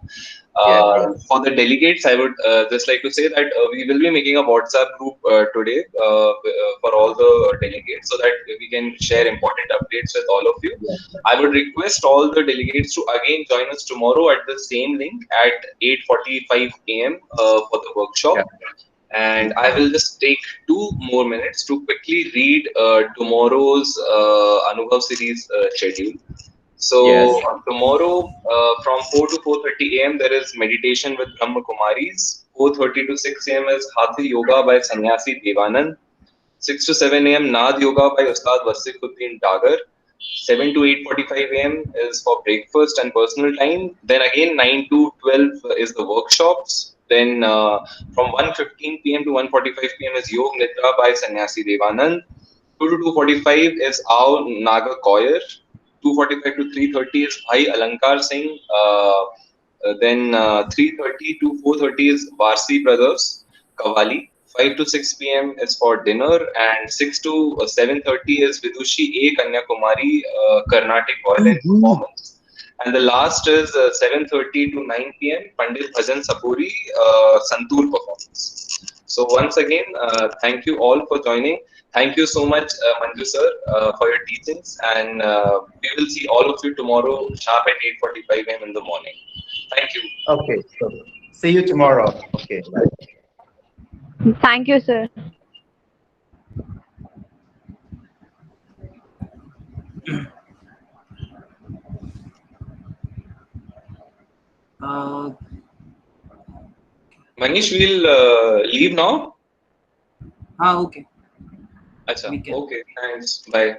For the delegates, I would just like to say that we will be making a WhatsApp group today for all the delegates, so that we can share important updates with all of you. I would request all the delegates to again join us tomorrow at the same link at 8:45 a.m. For the workshop. And I will just take 2 more minutes to quickly read tomorrow's Anubhav series schedule. So tomorrow from 4 to 4:30 a.m. there is meditation with Brahma Kumaris. 4:30 to 6 a.m. is Hatha Yoga by Sannyasi Devanand. 6 to 7 a.m. Nad Yoga by Ustad Wasifuddin Dagar. 7 to 8:45 a.m. is for breakfast and personal time. Then again 9 to 12 is the workshops. Then from 1:15 p.m. to 1:45 p.m. is Yog Nidra by Sannyasi Devanand. 2 to 2:45 is Ao Naga Koyer. 2:45 to 3:30 is Bhai Alankar Singh. Then 3:30 to 4:30 is Varsi Brothers, Kavali. 5 to 6 p.m. is for dinner, and 6 to 7:30 is Vidushi A. Kanyakumari Carnatic violin performance. And the last is 7:30 to 9 p.m. Pandit Bhajan Sapuri Santur performance. So once again, thank you all for joining. Thank you so much, Manju sir, for your teachings, and we will see all of you tomorrow sharp at 8:45 a.m. in the morning. Thank you. Okay. So see you tomorrow. Okay. Bye. Thank you, sir. Manish, we'll leave now. Okay. Acha. Okay, thanks. Bye.